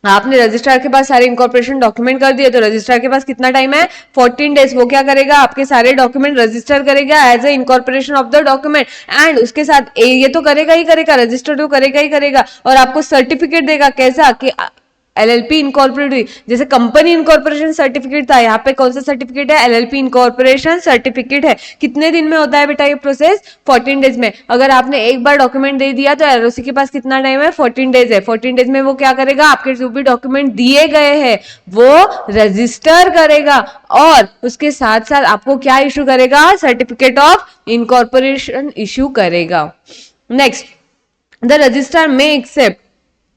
आपने registrar के पास सारे incorporation document कर दिए तो registrar के पास कितना टाइम है? 14 days। वो क्या करेगा? आपके सारे डॉक्यूमेंट रजिस्टर करेगा as a incorporation of the document, and उसके साथ ये तो करेगा ही करेगा, रजिस्टर तो करेगा ही करेगा, और आपको सर्टिफिकेट देगा। कैसा? कि एलएलपी इनकॉर्पोरेट हुई, जैसे कंपनी इनकॉर्पोरेशन सर्टिफिकेट था, यहाँ पे कौन सा सर्टिफिकेट है? एलएलपी इनकॉर्पोरेशन सर्टिफिकेट है। कितने दिन में होता है बेटा ये प्रोसेस? 14 डेज में। अगर आपने एक बार डॉक्यूमेंट दे दिया तो एलओसी के पास कितना टाइम है? 14 डेज है। 14 डेज में वो क्या करेगा? आपके जो भी डॉक्यूमेंट दिए गए हैं वो रजिस्टर करेगा, और उसके साथ साथ आपको क्या इशू करेगा? सर्टिफिकेट ऑफ इनकॉर्पोरेशन इशू करेगा। नेक्स्ट, द रजिस्ट्रार में accept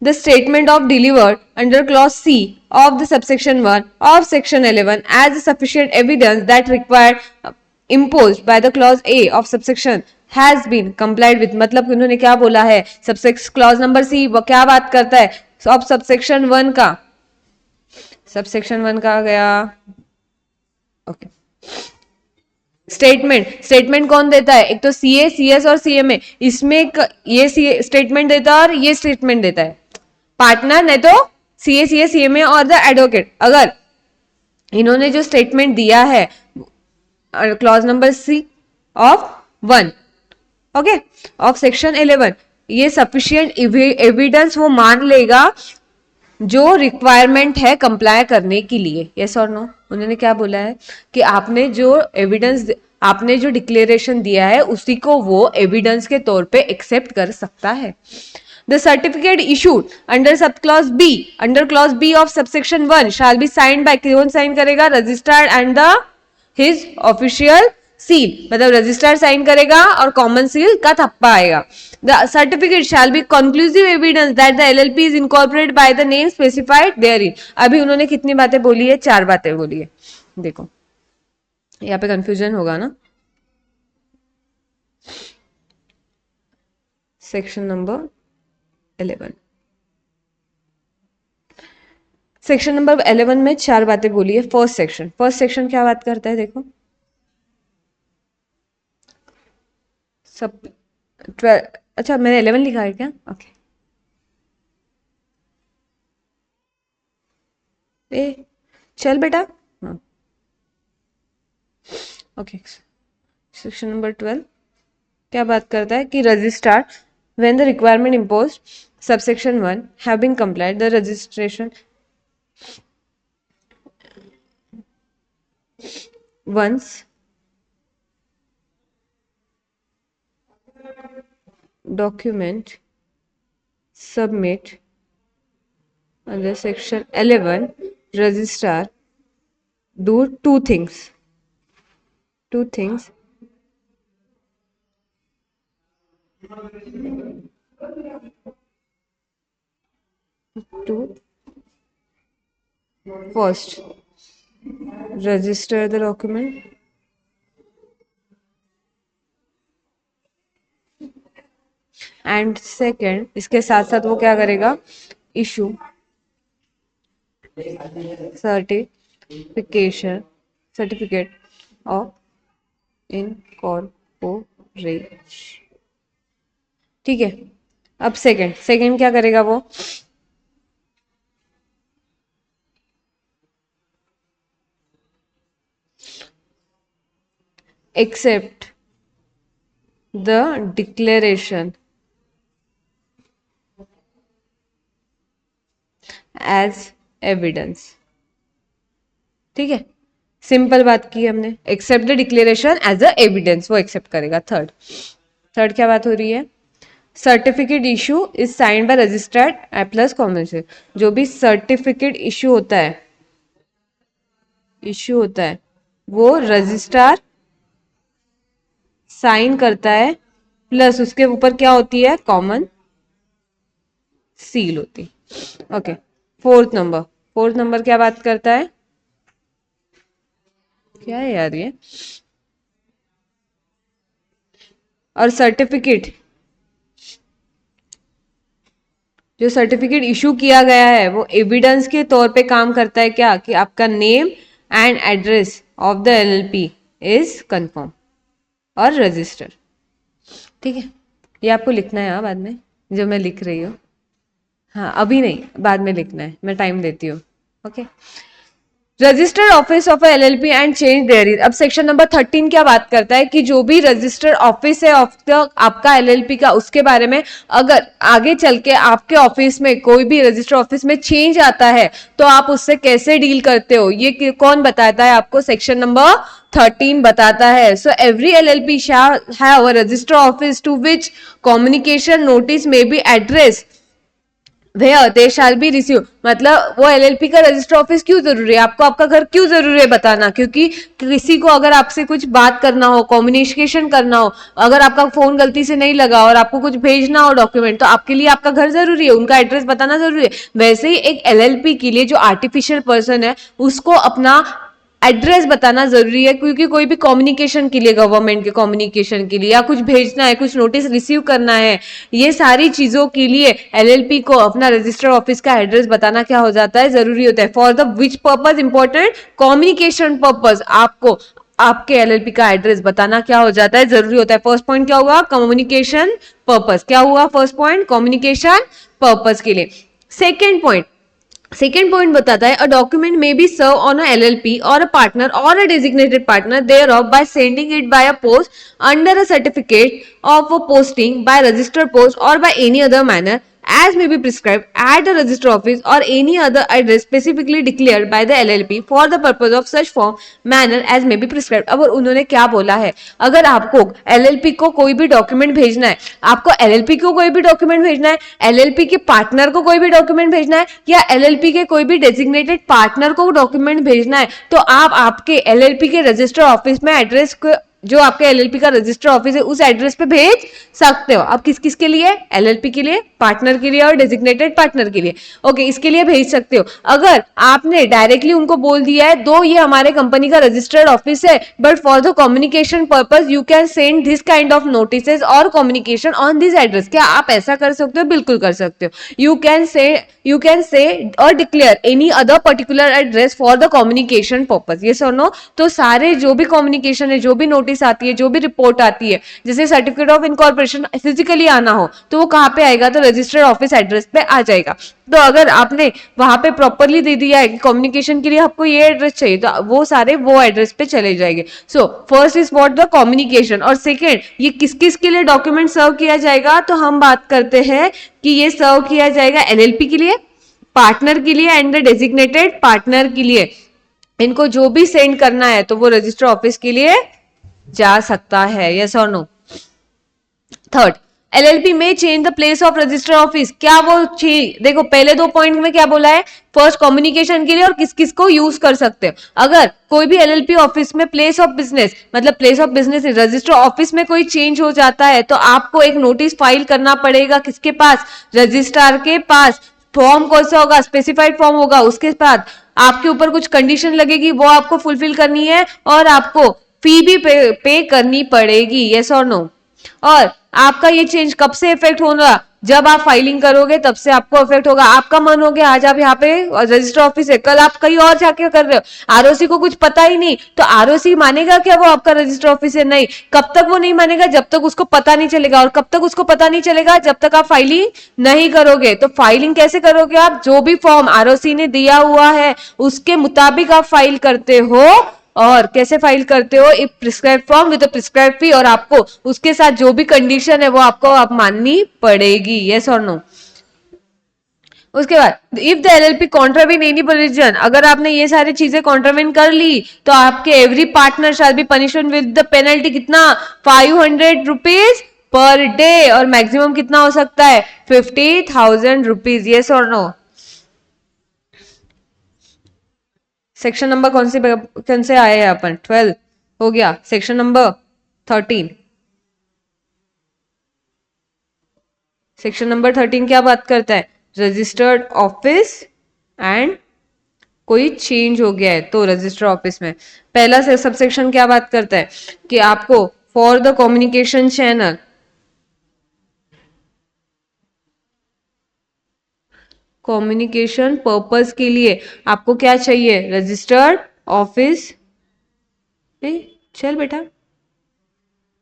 the statement of delivered under clause C of the subsection 1 of section 11 as sufficient evidence that required imposed by the clause A of subsection has been complied with. मतलब उन्होंने क्या बोला है, subsection clause number सी वो क्या बात करता है, ऑफ सबसेक्शन 1 का, सबसेक्शन 1 का आ गया, ओके। स्टेटमेंट कौन देता है, एक तो सीए, सीएस और सीएमए, इसमें ये स्टेटमेंट देता है और ये स्टेटमेंट देता है पार्टनर, नहीं तो सीए, सीए, सीएमए और द एडवोकेट। अगर इन्होंने जो स्टेटमेंट दिया है clause number C of 1, okay, of section 11, ये सफिशिएंट एविडेंस वो मान लेगा जो रिक्वायरमेंट है कंप्लाई करने के लिए, यस और नो। उन्होंने क्या बोला है कि आपने जो एविडेंस, आपने जो डिक्लेरेशन दिया है उसी को वो एविडेंस के तौर पे एक्सेप्ट कर सकता है। The certificate issued under subclause B, under clause B of subsection 1 shall be signed by, कौन साइन करेगा, registrar and the his official seal, मतलब रजिस्ट्रार साइन करेगा और कॉमन सील का थप्पा आएगा। The certificate shall be conclusive evidence that the LLP is incorporated by the name specified therein। अभी उन्होंने कितनी बातें बोली है, 4 बातें बोली है। देखो यहाँ पे कंफ्यूजन होगा ना, सेक्शन नंबर 11, सेक्शन नंबर 11 में 4 बातें बोली है। फर्स्ट सेक्शन क्या बात करता है, देखो सब 12, अच्छा मैंने 11 लिखा है क्या, ओके। ए चल बेटा, हाँ ओके। सेक्शन नंबर 12 क्या बात करता है कि registrar when the requirement imposed subsection 1 have been complied, the registration once document submit under section 11, registrar do two things, first register the document, and second इसके साथ साथ वो क्या करेगा, इशू सर्टिफिकेट ऑफ इनकॉर्पोरेशन, ठीक है। अब सेकेंड क्या करेगा, वो accept the declaration as evidence, ठीक है। सिंपल बात की हमने, accept the declaration as a evidence, वो एक्सेप्ट करेगा। थर्ड क्या बात हो रही है, certificate issue is signed by registered plus common से, जो भी सर्टिफिकेट इशू होता है वो रजिस्ट्रार साइन करता है, प्लस उसके ऊपर क्या होती है, कॉमन सील होती। ओके। फोर्थ नंबर क्या बात करता है, क्या है यार ये, और जो सर्टिफिकेट इशू किया गया है वो एविडेंस के तौर पे काम करता है, क्या कि आपका name and address of the LLP is confirm और रजिस्टर, ठीक है। ये आपको लिखना है बाद में, जो मैं लिख रही हूँ, हाँ अभी नहीं, बाद में लिखना है, मैं टाइम देती हूँ, okay. Registered office of LLP and change their. अब सेक्शन नंबर 13 क्या बात करता है कि जो भी रजिस्टर्ड ऑफिस है आपका एलएलपी का, उसके बारे में अगर आगे चल के आपके ऑफिस में कोई भी रजिस्टर्ड ऑफिस में चेंज आता है तो आप उससे कैसे डील करते हो, ये कौन बताता है आपको, सेक्शन नंबर 13 बताता है। So every LLP shall have a registered office to which communication notice may be addressed where they shall be receive, मतलब वो एलएलपी का रजिस्टर ऑफिस क्यों जरूरी है आपको, आपका घर क्यों जरूरी है बताना, क्योंकि किसी को अगर आपसे कुछ बात करना हो, कम्युनिकेशन करना हो, अगर आपका फोन गलती से नहीं लगा और आपको कुछ भेजना हो डॉक्यूमेंट, तो आपके लिए आपका घर जरूरी है, उनका एड्रेस बताना जरूरी है। वैसे ही एक एलएलपी के लिए जो आर्टिफिशियल पर्सन है उसको अपना एड्रेस बताना जरूरी है, क्योंकि कोई भी कम्युनिकेशन के लिए, गवर्नमेंट के कम्युनिकेशन के लिए, या कुछ भेजना है, कुछ नोटिस रिसीव करना है, ये सारी चीजों के लिए एलएलपी को अपना रजिस्टर ऑफिस का एड्रेस बताना क्या हो जाता है, जरूरी होता है। For the which purpose important, communication purpose, आपको आपके एलएलपी का एड्रेस बताना क्या हो जाता है, जरूरी होता है। फर्स्ट पॉइंट क्या हुआ, कम्युनिकेशन पर्पज, क्या हुआ फर्स्ट पॉइंट, कम्युनिकेशन पर्पज के लिए। सेकेंड पॉइंट बताता है, a document may be serve on a LLP और अ पार्टनर और a designated partner there of by sending it by a post under a certificate of a posting by registered post और by any other manner as may be prescribed at the register office or any other address specifically declared by the LLP for the purpose of such form manner as may be prescribed। अब उन्होंने क्या बोला है, अगर आपको LLP को कोई भी डॉक्यूमेंट भेजना है, आपको एलएलपी को कोई भी डॉक्यूमेंट भेजना है, एलएलपी के पार्टनर को कोई भी डॉक्यूमेंट भेजना है, या एलएलपी के कोई भी डेजिग्नेटेड पार्टनर को डॉक्यूमेंट भेजना है, तो आप आपके एलएलपी के रजिस्टर ऑफिस में एड्रेस जो आपके एलएलपी का रजिस्टर ऑफिस है उस एड्रेस पे भेज सकते हो। अब किस किस के लिए, एलएलपी के लिए, पार्टनर के लिए और डेजिग्नेटेड पार्टनर के लिए, ओके, इसके लिए भेज सकते हो। अगर आपने डायरेक्टली उनको बोल दिया है दो ये हमारे कंपनी का रजिस्टर्ड ऑफिस है, but for the communication purpose you can send this kind of notice और कम्युनिकेशन ऑन दिस एड्रेस, क्या आप ऐसा कर सकते हो, बिल्कुल कर सकते हो। यू कैन से और declare any other particular address for the communication purpose, ये सुनो। तो सारे जो भी कम्युनिकेशन है, जो भी नोटिस आती है, जो भी रिपोर्ट आती है, जैसे सर्टिफिकेट ऑफ इनकॉर्पोरेशन फिजिकली आना हो तो वो कहाँ पे आएगा, तो रजिस्टर्ड ऑफिस एड्रेस पे आ जाएगा। तो अगर आपने वहां पे प्रॉपरली दे दिया है कि कम्युनिकेशन के लिए आपको ये एड्रेस चाहिए, तो वो सारे वो एड्रेस पे चले जाएंगे। So first is what, the communication. और सेकेंड, ये किस किस के लिए डॉक्यूमेंट सर्व किया जाएगा, तो हम बात करते हैं कि ये सर्व किया जाएगा एलएलपी के लिए, पार्टनर के लिए एंड द डेजिग्नेटेड पार्टनर के लिए। इनको जो भी सेंड करना है तो वो रजिस्टर ऑफिस के लिए जा सकता है, यस और नो। थर्ड, एलएलपी में change the place of register office, क्या वो देखो पहले दो पॉइंट में क्या बोला है, फर्स्ट कम्युनिकेशन के लिए और किस किस को यूज कर सकते हो। अगर कोई भी एलएलपी ऑफिस में प्लेस ऑफ बिजनेस, मतलब place of business register office में कोई चेंज हो जाता है तो आपको एक नोटिस फाइल करना पड़ेगा, किसके पास, रजिस्ट्रार के पास। फॉर्म कौन सा होगा, स्पेसिफाइड फॉर्म होगा, उसके बाद आपके ऊपर कुछ कंडीशन लगेगी, वो आपको फुलफिल करनी है और आपको फी भी पे करनी पड़ेगी, यस और नो। और आपका ये चेंज कब से इफेक्ट होगा, जब आप फाइलिंग करोगे तब से आपको इफेक्ट होगा। आपका मन हो गया आज आप यहाँ पे रजिस्टर ऑफिस है, कल आप कहीं और जाके कर रहे हो, आरओसी को कुछ पता ही नहीं, तो आरओसी मानेगा क्या वो आपका रजिस्टर ऑफिस है, नहीं। कब तक वो नहीं मानेगा, जब तक उसको पता नहीं चलेगा। और कब तक उसको पता नहीं चलेगा, जब तक आप फाइलिंग नहीं करोगे। तो फाइलिंग कैसे करोगे आप, जो भी फॉर्म आरओसी ने दिया हुआ है उसके मुताबिक आप फाइल करते हो। और कैसे फाइल करते हो, if prescribe form with prescribe fee, और आपको उसके साथ जो भी कंडीशन है वो आपको आप माननी पड़ेगी, यस और नो। उसके बाद, if the LLP contravene any provision, अगर आपने ये सारी चीजें कॉन्ट्रावेन कर ली तो आपके every partner shall be punishment with the penalty, कितना, 500 रुपीज पर डे, और मैक्सिमम कितना हो सकता है, 50,000 रुपीज, यस और नो। सेक्शन नंबर कौन से आए हैं अपन, 12 हो गया। सेक्शन नंबर 13, सेक्शन नंबर 13 क्या बात करता है, रजिस्टर्ड ऑफिस एंड कोई चेंज हो गया है तो रजिस्टर ऑफिस में। पहला से सबसेक्शन क्या बात करता है कि आपको for the communication channel, communication purpose के लिए आपको क्या चाहिए, रजिस्टर्ड ऑफिस। चल बेटा,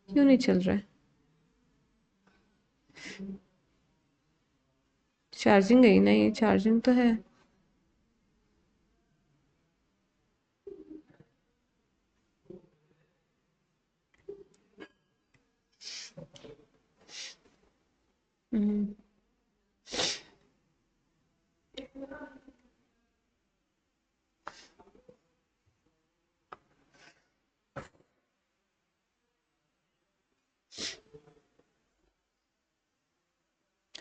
क्यों नहीं चल रहा है, चार्जिंग गई ना, ये चार्जिंग तो है। हम्म।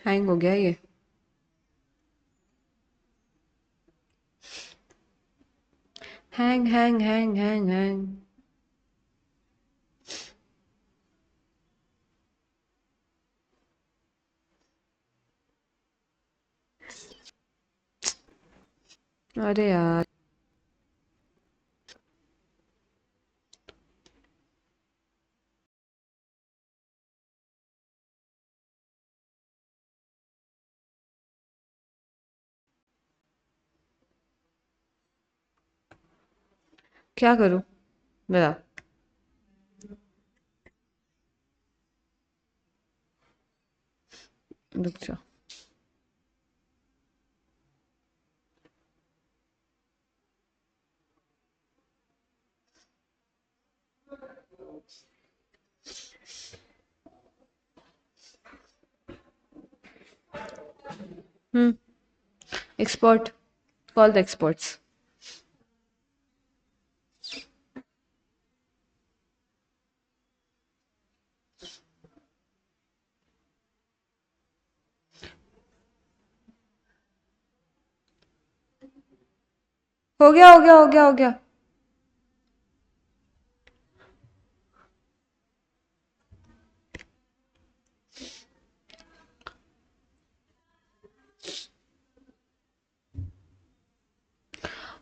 हैंग हो गया ये। Hang hang hang hang hang. अरे यार, क्या करूं बता। रुक जा। हम्म। Expert, call the experts. हो गया हो गया हो गया हो गया।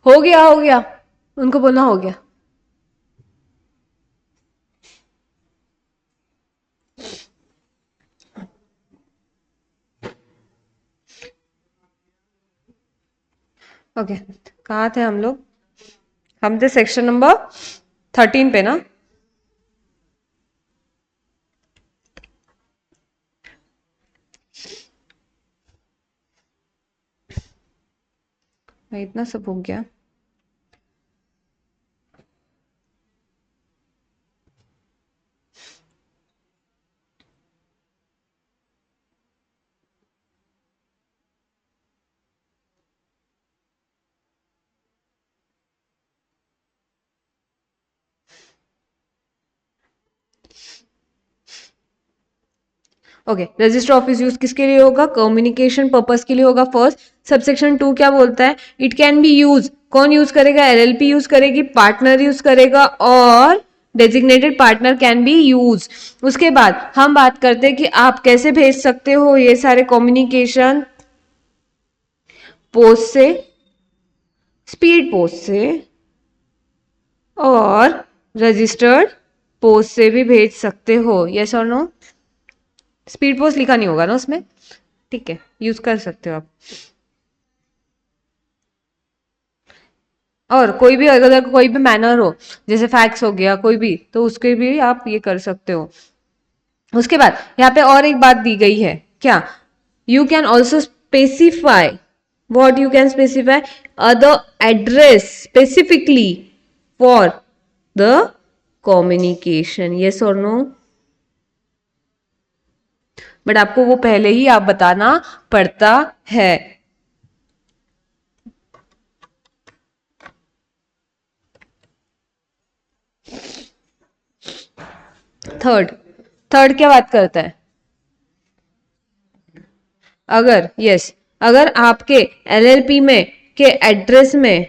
हो गया हो गया, उनको बोलना हो गया। ओके, कहाँ थे हम लोग? हम थे सेक्शन नंबर 13 पे ना। भाई इतना सब हो गया। ओके, रजिस्टर ऑफिस यूज किसके लिए होगा? कम्युनिकेशन पर्पस के लिए होगा फर्स्ट। सबसेक्शन 2 क्या बोलता है? इट कैन बी यूज, कौन यूज करेगा? एलएलपी यूज करेगी, पार्टनर यूज करेगा, और designated partner can be use. उसके बाद हम बात करते हैं कि आप कैसे भेज सकते हो ये सारे कम्युनिकेशन। पोस्ट से, स्पीड पोस्ट से, और रजिस्टर्ड पोस्ट से भी भेज सकते हो। यस और नो? स्पीड पोस्ट लिखा नहीं होगा ना उसमें, ठीक है, यूज कर सकते हो आप। और कोई भी अगर कोई भी मैनर हो, जैसे फैक्स हो गया कोई भी, तो उसके भी आप ये कर सकते हो। उसके बाद यहाँ पे और एक बात दी गई है, क्या? You can also specify, what you can specify? Other address specifically for the communication. Yes और नो? बट आपको वो पहले ही आप बताना पड़ता है। थर्ड, थर्ड क्या बात करता है? अगर यस, अगर आपके एलएलपी में के एड्रेस में,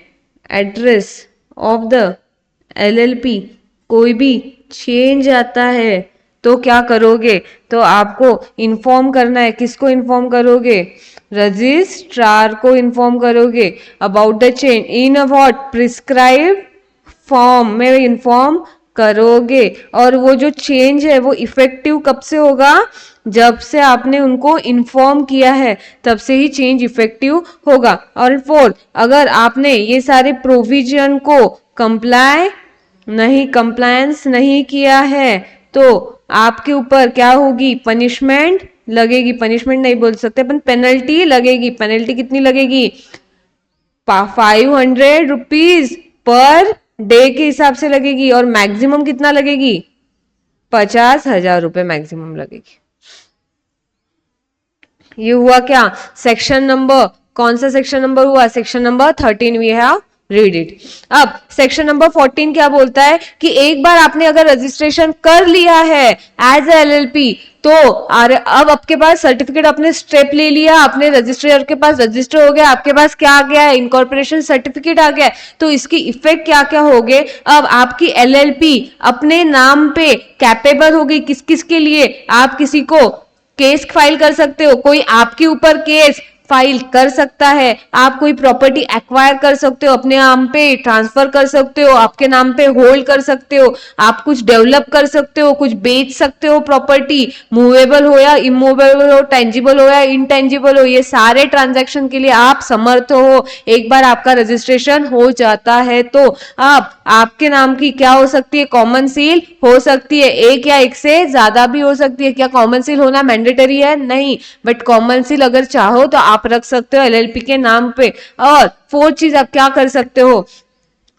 एड्रेस ऑफ द एलएलपी कोई भी चेंज आता है तो क्या करोगे? तो आपको इन्फॉर्म करना है। किसको इन्फॉर्म करोगे? रजिस्ट्रार को इन्फॉर्म करोगे about the change in a what? Prescribe form में इन्फॉर्म करोगे। और वो जो चेंज है वो इफेक्टिव कब से होगा? जब से आपने उनको इन्फॉर्म किया है, तब से ही चेंज इफेक्टिव होगा। और फोर्थ, अगर आपने ये सारे प्रोविजन को कंप्लायंस नहीं किया है तो आपके ऊपर क्या होगी? पनिशमेंट लगेगी। पनिशमेंट नहीं बोल सकते अपन, पेनल्टी लगेगी। पेनल्टी कितनी लगेगी? 500 रुपीज पर डे के हिसाब से लगेगी। और मैक्सिमम कितना लगेगी? 50,000 रुपए मैक्सिमम लगेगी। ये हुआ क्या? सेक्शन नंबर, कौन सा सेक्शन नंबर हुआ? Section number 13 we have read it. अब सेक्शन नंबर 14 क्या बोलता है कि एक बार आपने अगर रजिस्ट्रेशन कर लिया है एज ए एलएलपी, तो अब आपके पास सर्टिफिकेट, अपने स्टेप ले लिया, अपने रजिस्ट्रार के पास रजिस्टर हो गया, आपके पास क्या आ गया है, इनकॉर्पोरेशन सर्टिफिकेट आ गया है। तो इसकी इफेक्ट क्या क्या हो गए, अब आपकी एलएलपी अपने नाम पे कैपेबल होगी। किस किस के लिए, आप किसी को केस फाइल कर सकते हो, कोई आपके ऊपर केस फाइल कर सकता है, आप कोई प्रॉपर्टी एक्वायर कर सकते हो, अपने नाम पे ट्रांसफर कर सकते हो, आपके नाम पे होल्ड कर सकते हो, आप कुछ डेवलप कर सकते हो, कुछ बेच सकते हो, प्रॉपर्टी मूवेबल हो या इमूवेबल हो, टेंजिबल हो या इनटेंजिबल हो, ये सारे ट्रांजैक्शन के लिए आप समर्थ हो। एक बार आपका रजिस्ट्रेशन हो जाता है तो आप आपके नाम की क्या हो सकती है, कॉमन सील हो सकती है, एक या एक से ज्यादा भी हो सकती है। क्या कॉमन सील होना मैंडेटरी है? नहीं, बट कॉमन सील अगर चाहो तो आप रख सकते हो एलएलपी के नाम पे। और फोर्थ चीज आप क्या कर सकते हो,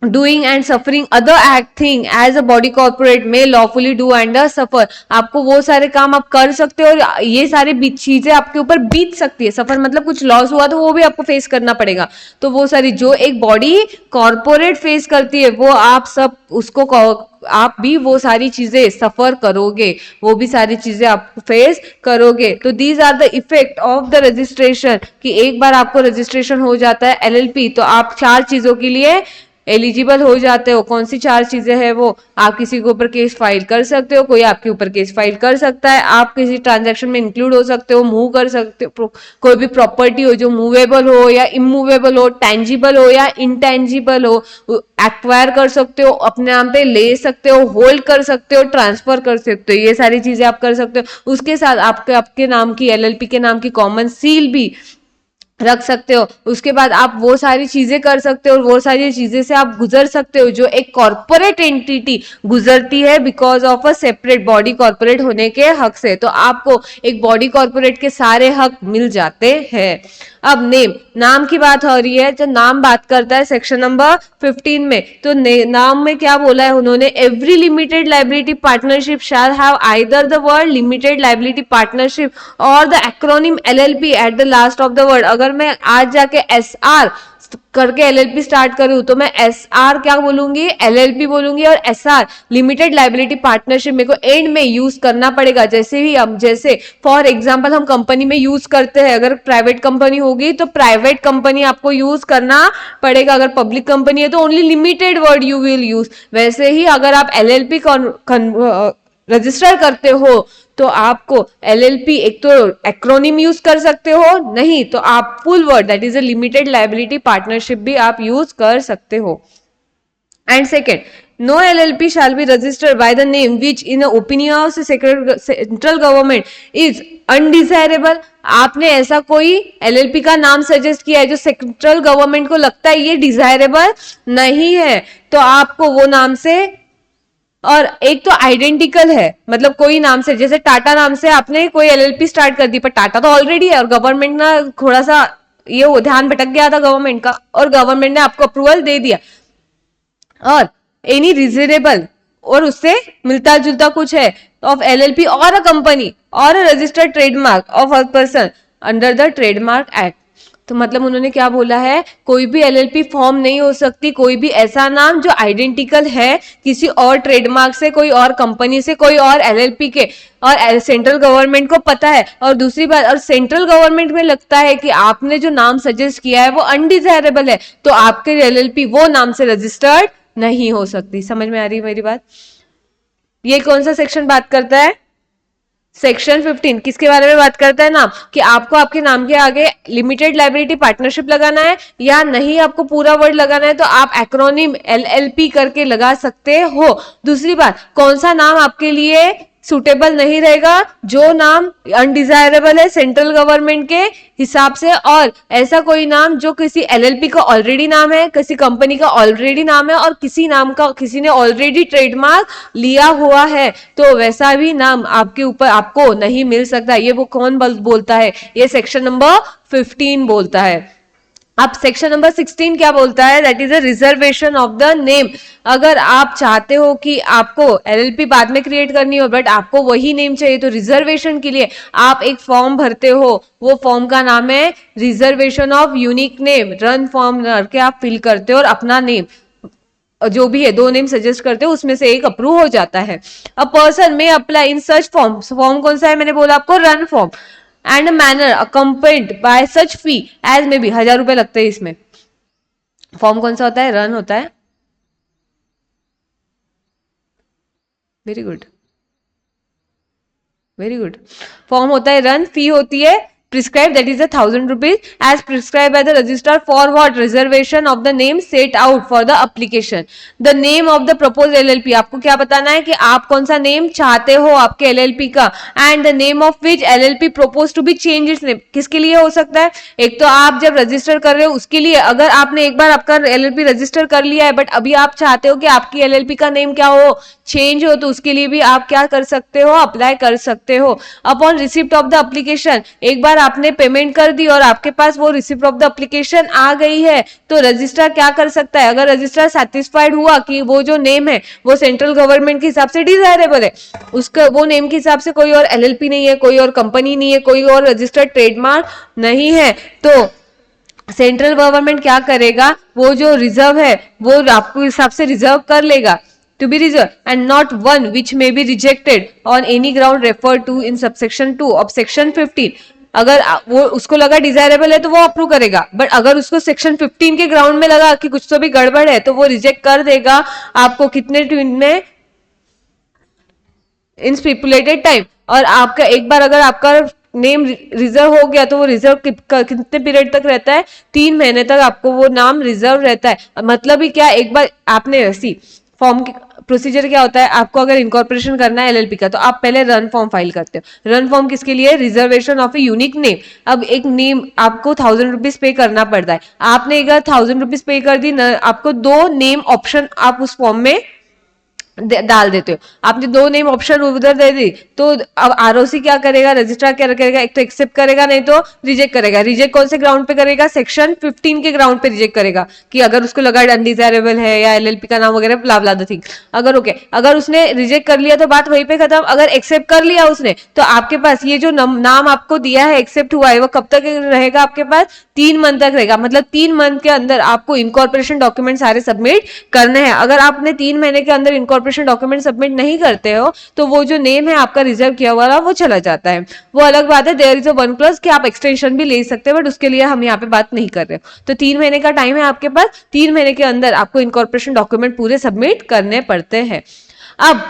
doing and suffering other act thing as a body corporate में लॉफुली डू एंड सफर, आपको वो सारे काम आप कर सकते हो और ये सारी चीजें आपके ऊपर बीत सकती है। सफर मतलब कुछ लॉस हुआ तो वो भी आपको फेस करना पड़ेगा। तो वो सारी जो एक बॉडी कॉर्पोरेट फेस करती है वो आप सब उसको आप भी वो सारी चीजें सफर करोगे, वो भी सारी चीजें आप फेस करोगे। तो these are the effect of the registration, कि एक बार आपको रजिस्ट्रेशन हो जाता है एलएलपी तो आप 4 चीजों के लिए एलिजिबल हो जाते हो। कौन सी 4 चीजें हैं वो, आप किसी के ऊपर केस फाइल कर सकते हो, कोई आपके ऊपर केस फाइल कर सकता है, आप किसी ट्रांजैक्शन में इंक्लूड हो सकते हो, मूव कर सकते हो, कोई भी प्रॉपर्टी हो जो मूवेबल हो या इमूवेबल हो, टेंजिबल हो या इनटेंजिबल हो, एक्वायर कर सकते हो, अपने नाम पे ले सकते हो, होल्ड कर सकते हो, ट्रांसफर कर सकते हो, ये सारी चीजें आप कर सकते हो। उसके साथ आपके आपके नाम की एलएलपी के नाम की कॉमन सील भी रख सकते हो। उसके बाद आप वो सारी चीजें कर सकते हो और वो सारी चीजें से आप गुजर सकते हो जो एक कॉर्पोरेट एंटिटी गुजरती है because of a separate body corporate होने के हक से। तो आपको एक बॉडी कॉर्पोरेट के सारे हक मिल जाते हैं। अब नेम, नाम की बात हो रही है, जो नाम बात करता है सेक्शन नंबर 15 में, तो नाम में क्या बोला है उन्होंने, every limited liability partnership shall have either the word limited liability partnership और the acronym LLP at the last of the word. अगर मैं आज जाके एसआर करके एलएलपी स्टार्ट करूं तो मैं एसआर क्या बोलूंगी, एलएलपी बोलूंगी, और एसआर लिमिटेड लाइबिलिटी पार्टनरशिप मेरे को एंड में यूज करना पड़ेगा। जैसे ही हम, जैसे फॉर एग्जांपल हम कंपनी में यूज करते हैं, अगर प्राइवेट कंपनी होगी तो प्राइवेट कंपनी आपको यूज करना पड़ेगा, अगर पब्लिक कंपनी है तो only limited word you will use. वैसे ही अगर आप एलएलपी रजिस्टर करते हो तो आपको एलएलपी एक तो एक्रोनिम यूज कर सकते हो, नहीं तो आप full word that is a limited liability partnership भी आप यूज कर सकते हो। And second, no LLP shall be registered by the name which in opinion of central government is undesirable. आपने ऐसा कोई एलएलपी का नाम सजेस्ट किया है जो सेंट्रल गवर्नमेंट को लगता है ये डिजायरेबल नहीं है, तो आपको वो नाम से, और एक तो आइडेंटिकल है, मतलब कोई नाम से, जैसे टाटा नाम से आपने कोई एलएलपी स्टार्ट कर दी पर टाटा तो ऑलरेडी है और गवर्नमेंट ना थोड़ा सा ये ध्यान भटक गया था गवर्नमेंट का और गवर्नमेंट ने आपको अप्रूवल दे दिया। और एनी रीजनेबल और उससे मिलता जुलता कुछ है ऑफ एलएलपी और अ कंपनी और a registered trademark of a person under the trademark act. तो मतलब उन्होंने क्या बोला है, कोई भी एलएलपी फॉर्म नहीं हो सकती, कोई भी ऐसा नाम जो आइडेंटिकल है किसी और ट्रेडमार्क से, कोई और कंपनी से, कोई और एलएलपी के, और सेंट्रल गवर्नमेंट को पता है। और दूसरी बात, और सेंट्रल गवर्नमेंट में लगता है कि आपने जो नाम सजेस्ट किया है वो अनडिजायरेबल है, तो आपके एलएलपी वो नाम से रजिस्टर्ड नहीं हो सकती। समझ में आ रही है मेरी बात? ये कौन सा सेक्शन बात करता है? सेक्शन 15 किसके बारे में बात करता है? नाम, कि आपको आपके नाम के आगे लिमिटेड लाइबिलिटी पार्टनरशिप लगाना है या नहीं, आपको पूरा वर्ड लगाना है तो आप एक्रोनिम एलएलपी करके लगा सकते हो। दूसरी बात, कौन सा नाम आपके लिए सुटेबल नहीं रहेगा, जो नाम अनडिजायरेबल है सेंट्रल गवर्नमेंट के हिसाब से, और ऐसा कोई नाम जो किसी एलएलपी का ऑलरेडी नाम है, किसी कंपनी का ऑलरेडी नाम है और किसी नाम का किसी ने ऑलरेडी ट्रेडमार्क लिया हुआ है, तो वैसा भी नाम आपके ऊपर आपको नहीं मिल सकता। ये वो कौन बोलता है? ये सेक्शन नंबर 15 बोलता है। अब सेक्शन नंबर 16 क्या बोलता है? That is a reservation of the name. अगर आप चाहते हो कि आपको एलएलपी बाद में क्रिएट करनी हो बट आपको वही नेम चाहिए, तो रिजर्वेशन के लिए आप एक फॉर्म भरते हो, वो फॉर्म का नाम है reservation of unique name. Run form करके आप फिल करते हो और अपना नेम जो भी है, 2 नेम सजेस्ट करते हो उसमें से एक अप्रूव हो जाता है। A person may apply in such form, form कौन सा है मैंने बोला आपको, RUN form, and manner accompanied by such fee as may भी 1000 रुपए लगते हैं इसमें। फॉर्म कौन सा होता है, रन होता है, very good very good. Form होता है रन, फी होती है prescribed, that is 1,000 rupees as prescribed by the registrar for what, reservation of the name set out for the application, the name of the proposed LLP, आपको क्या बताना है कि आप कौन सा नेम चाहते हो आपके LLP का, and the name of which LLP proposed to be changed its name, किसके लिए हो सकता है, एक तो आप जब रजिस्टर कर रहे हो उसके लिए, अगर आपने एक बार आपका LLP रजिस्टर कर लिया है बट अभी आप चाहते हो कि आपकी LLP का नेम क्या हो, चेंज हो, तो उसके लिए भी आप क्या कर सकते हो, अप्लाई कर सकते हो। Upon receipt of the application, एक बार आपने पेमेंट कर दी और आपके पास वो रिसिप्ट ऑफ द एप्लीकेशन आ गई है, तो रजिस्ट्रार क्या कर सकता है, अगर रजिस्ट्रार सेटिस्फाइड हुआ कि वो जो नेम है वो सेंट्रल गवर्नमेंट के हिसाब से डिजायरेबल है, उसका वो नेम के हिसाब से कोई और LLP नहीं है, कोई और कंपनी नहीं है, कोई और रजिस्टर्ड ट्रेडमार्क नहीं है, तो सेंट्रल गवर्नमेंट क्या करेगा, वो जो रिजर्व है वो आपको हिसाब से रिजर्व कर लेगा, to be reserved and not one which may be rejected on any ground referred to in subsection 2 of section 15। अगर वो उसको लगा डिजायरेबल है तो वो अप्रूव करेगा, बट अगर उसको सेक्शन 15 के ग्राउंड में लगा कि कुछ तो भी गड़बड़ है तो वो रिजेक्ट कर देगा आपको कितने दिन में, इन स्टिपुलेटेड टाइम। और आपका एक बार अगर आपका नेम रिजर्व हो गया तो वो रिजर्व कितने पीरियड तक रहता है, 3 महीने तक आपको वो नाम रिजर्व रहता है। मतलब ही क्या, एक बार आपने ऐसी फॉर्म की प्रोसीजर क्या होता है, आपको अगर इनकॉर्पोरेशन करना है एलएलपी का तो आप पहले रन फॉर्म फाइल करते हो। रन फॉर्म किसके लिए, reservation of a unique name. अब एक नेम आपको 1000 रुपीज पे करना पड़ता है, आपने अगर 1000 रुपीज पे कर दी, आपको 2 नेम ऑप्शन आप उस फॉर्म में डाल देते हो, आपने 2 नेम ऑप्शन उधर दे दी, तो अब आरओसी क्या करेगा, रजिस्ट्रार क्या करेगा, एक तो एक्सेप्ट करेगा नहीं तो रिजेक्ट करेगा। रिजेक्ट कौन से ग्राउंड पे करेगा, सेक्शन 15 के ग्राउंड पे रिजेक्ट करेगा, कि अगर उसको लगा अनडिजायरेबल है या एलएलपी का नाम वगैरह ब्ला ब्ला द थिंग। अगर ओके, अगर उसने रिजेक्ट कर लिया तो बात वहीं पे खत्म। अगर एक्सेप्ट कर लिया उसने तो आपके पास ये जो नाम आपको दिया है, एक्सेप्ट हुआ है, वो कब तक रहेगा आपके पास, 3 मंथ तक रहेगा। मतलब 3 मंथ के अंदर आपको इनकॉर्पोरेशन डॉक्यूमेंट सारे सबमिट करने हैं। अगर आपने 3 महीने के अंदर इनकॉर्पोरेशन डॉक्यूमेंट सबमिट नहीं करते हो तो वो जो नेम है आपका रिजर्व किया हुआ वो चला जाता है। वो अलग बात है, देयर इज अ 1 क्लॉज कि आप एक्सटेंशन भी ले सकते हैं, बट उसके लिए हम यहाँ पे बात नहीं कर रहे हो। तो 3 महीने का टाइम है आपके पास, 3 महीने के अंदर आपको इनकॉर्पोरेशन डॉक्यूमेंट पूरे सबमिट करने पड़ते हैं। अब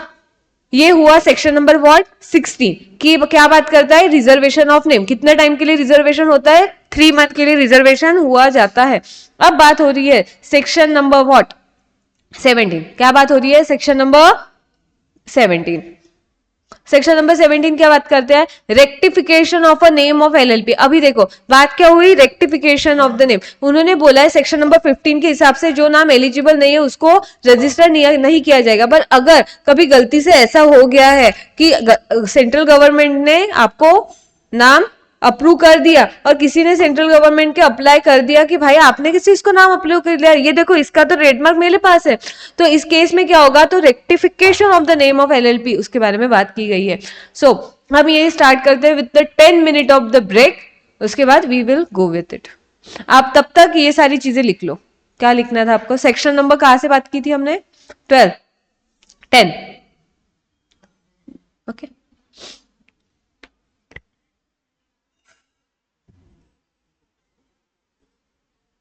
ये हुआ सेक्शन नंबर 16 की क्या बात करता है, रिजर्वेशन ऑफ नेम। कितने टाइम के लिए रिजर्वेशन होता है, 3 मंथ के लिए रिजर्वेशन हुआ जाता है। अब बात हो रही है सेक्शन नंबर 17। क्या बात हो रही है, सेक्शन नंबर 17। सेक्शन नंबर 17 क्या बात करते हैं, rectification of a name of LLP. अभी देखो बात क्या हुई, रेक्टिफिकेशन ऑफ द नेम। उन्होंने बोला है सेक्शन नंबर 15 के हिसाब से जो नाम एलिजिबल नहीं है उसको रजिस्टर नहीं किया जाएगा। बट अगर कभी गलती से ऐसा हो गया है कि सेंट्रल गवर्नमेंट ने आपको नाम अप्रूव कर दिया और किसी ने सेंट्रल गवर्नमेंट के अप्लाई कर दिया कि भाई आपने किसी इसको नाम अप्रूव कर लिया, ये देखो इसका तो ट्रेडमार्क मेरे पास है, तो इस केस में क्या होगा, तो rectification of the name of LLP उसके बारे में बात की गई है। सो हम ये स्टार्ट करते हैं with the 10 minute of the break, उसके बाद we will go with it. आप तब तक ये सारी चीजें लिख लो। क्या लिखना था आपको, सेक्शन नंबर कहां से बात की थी हमने, 12 10 ओके।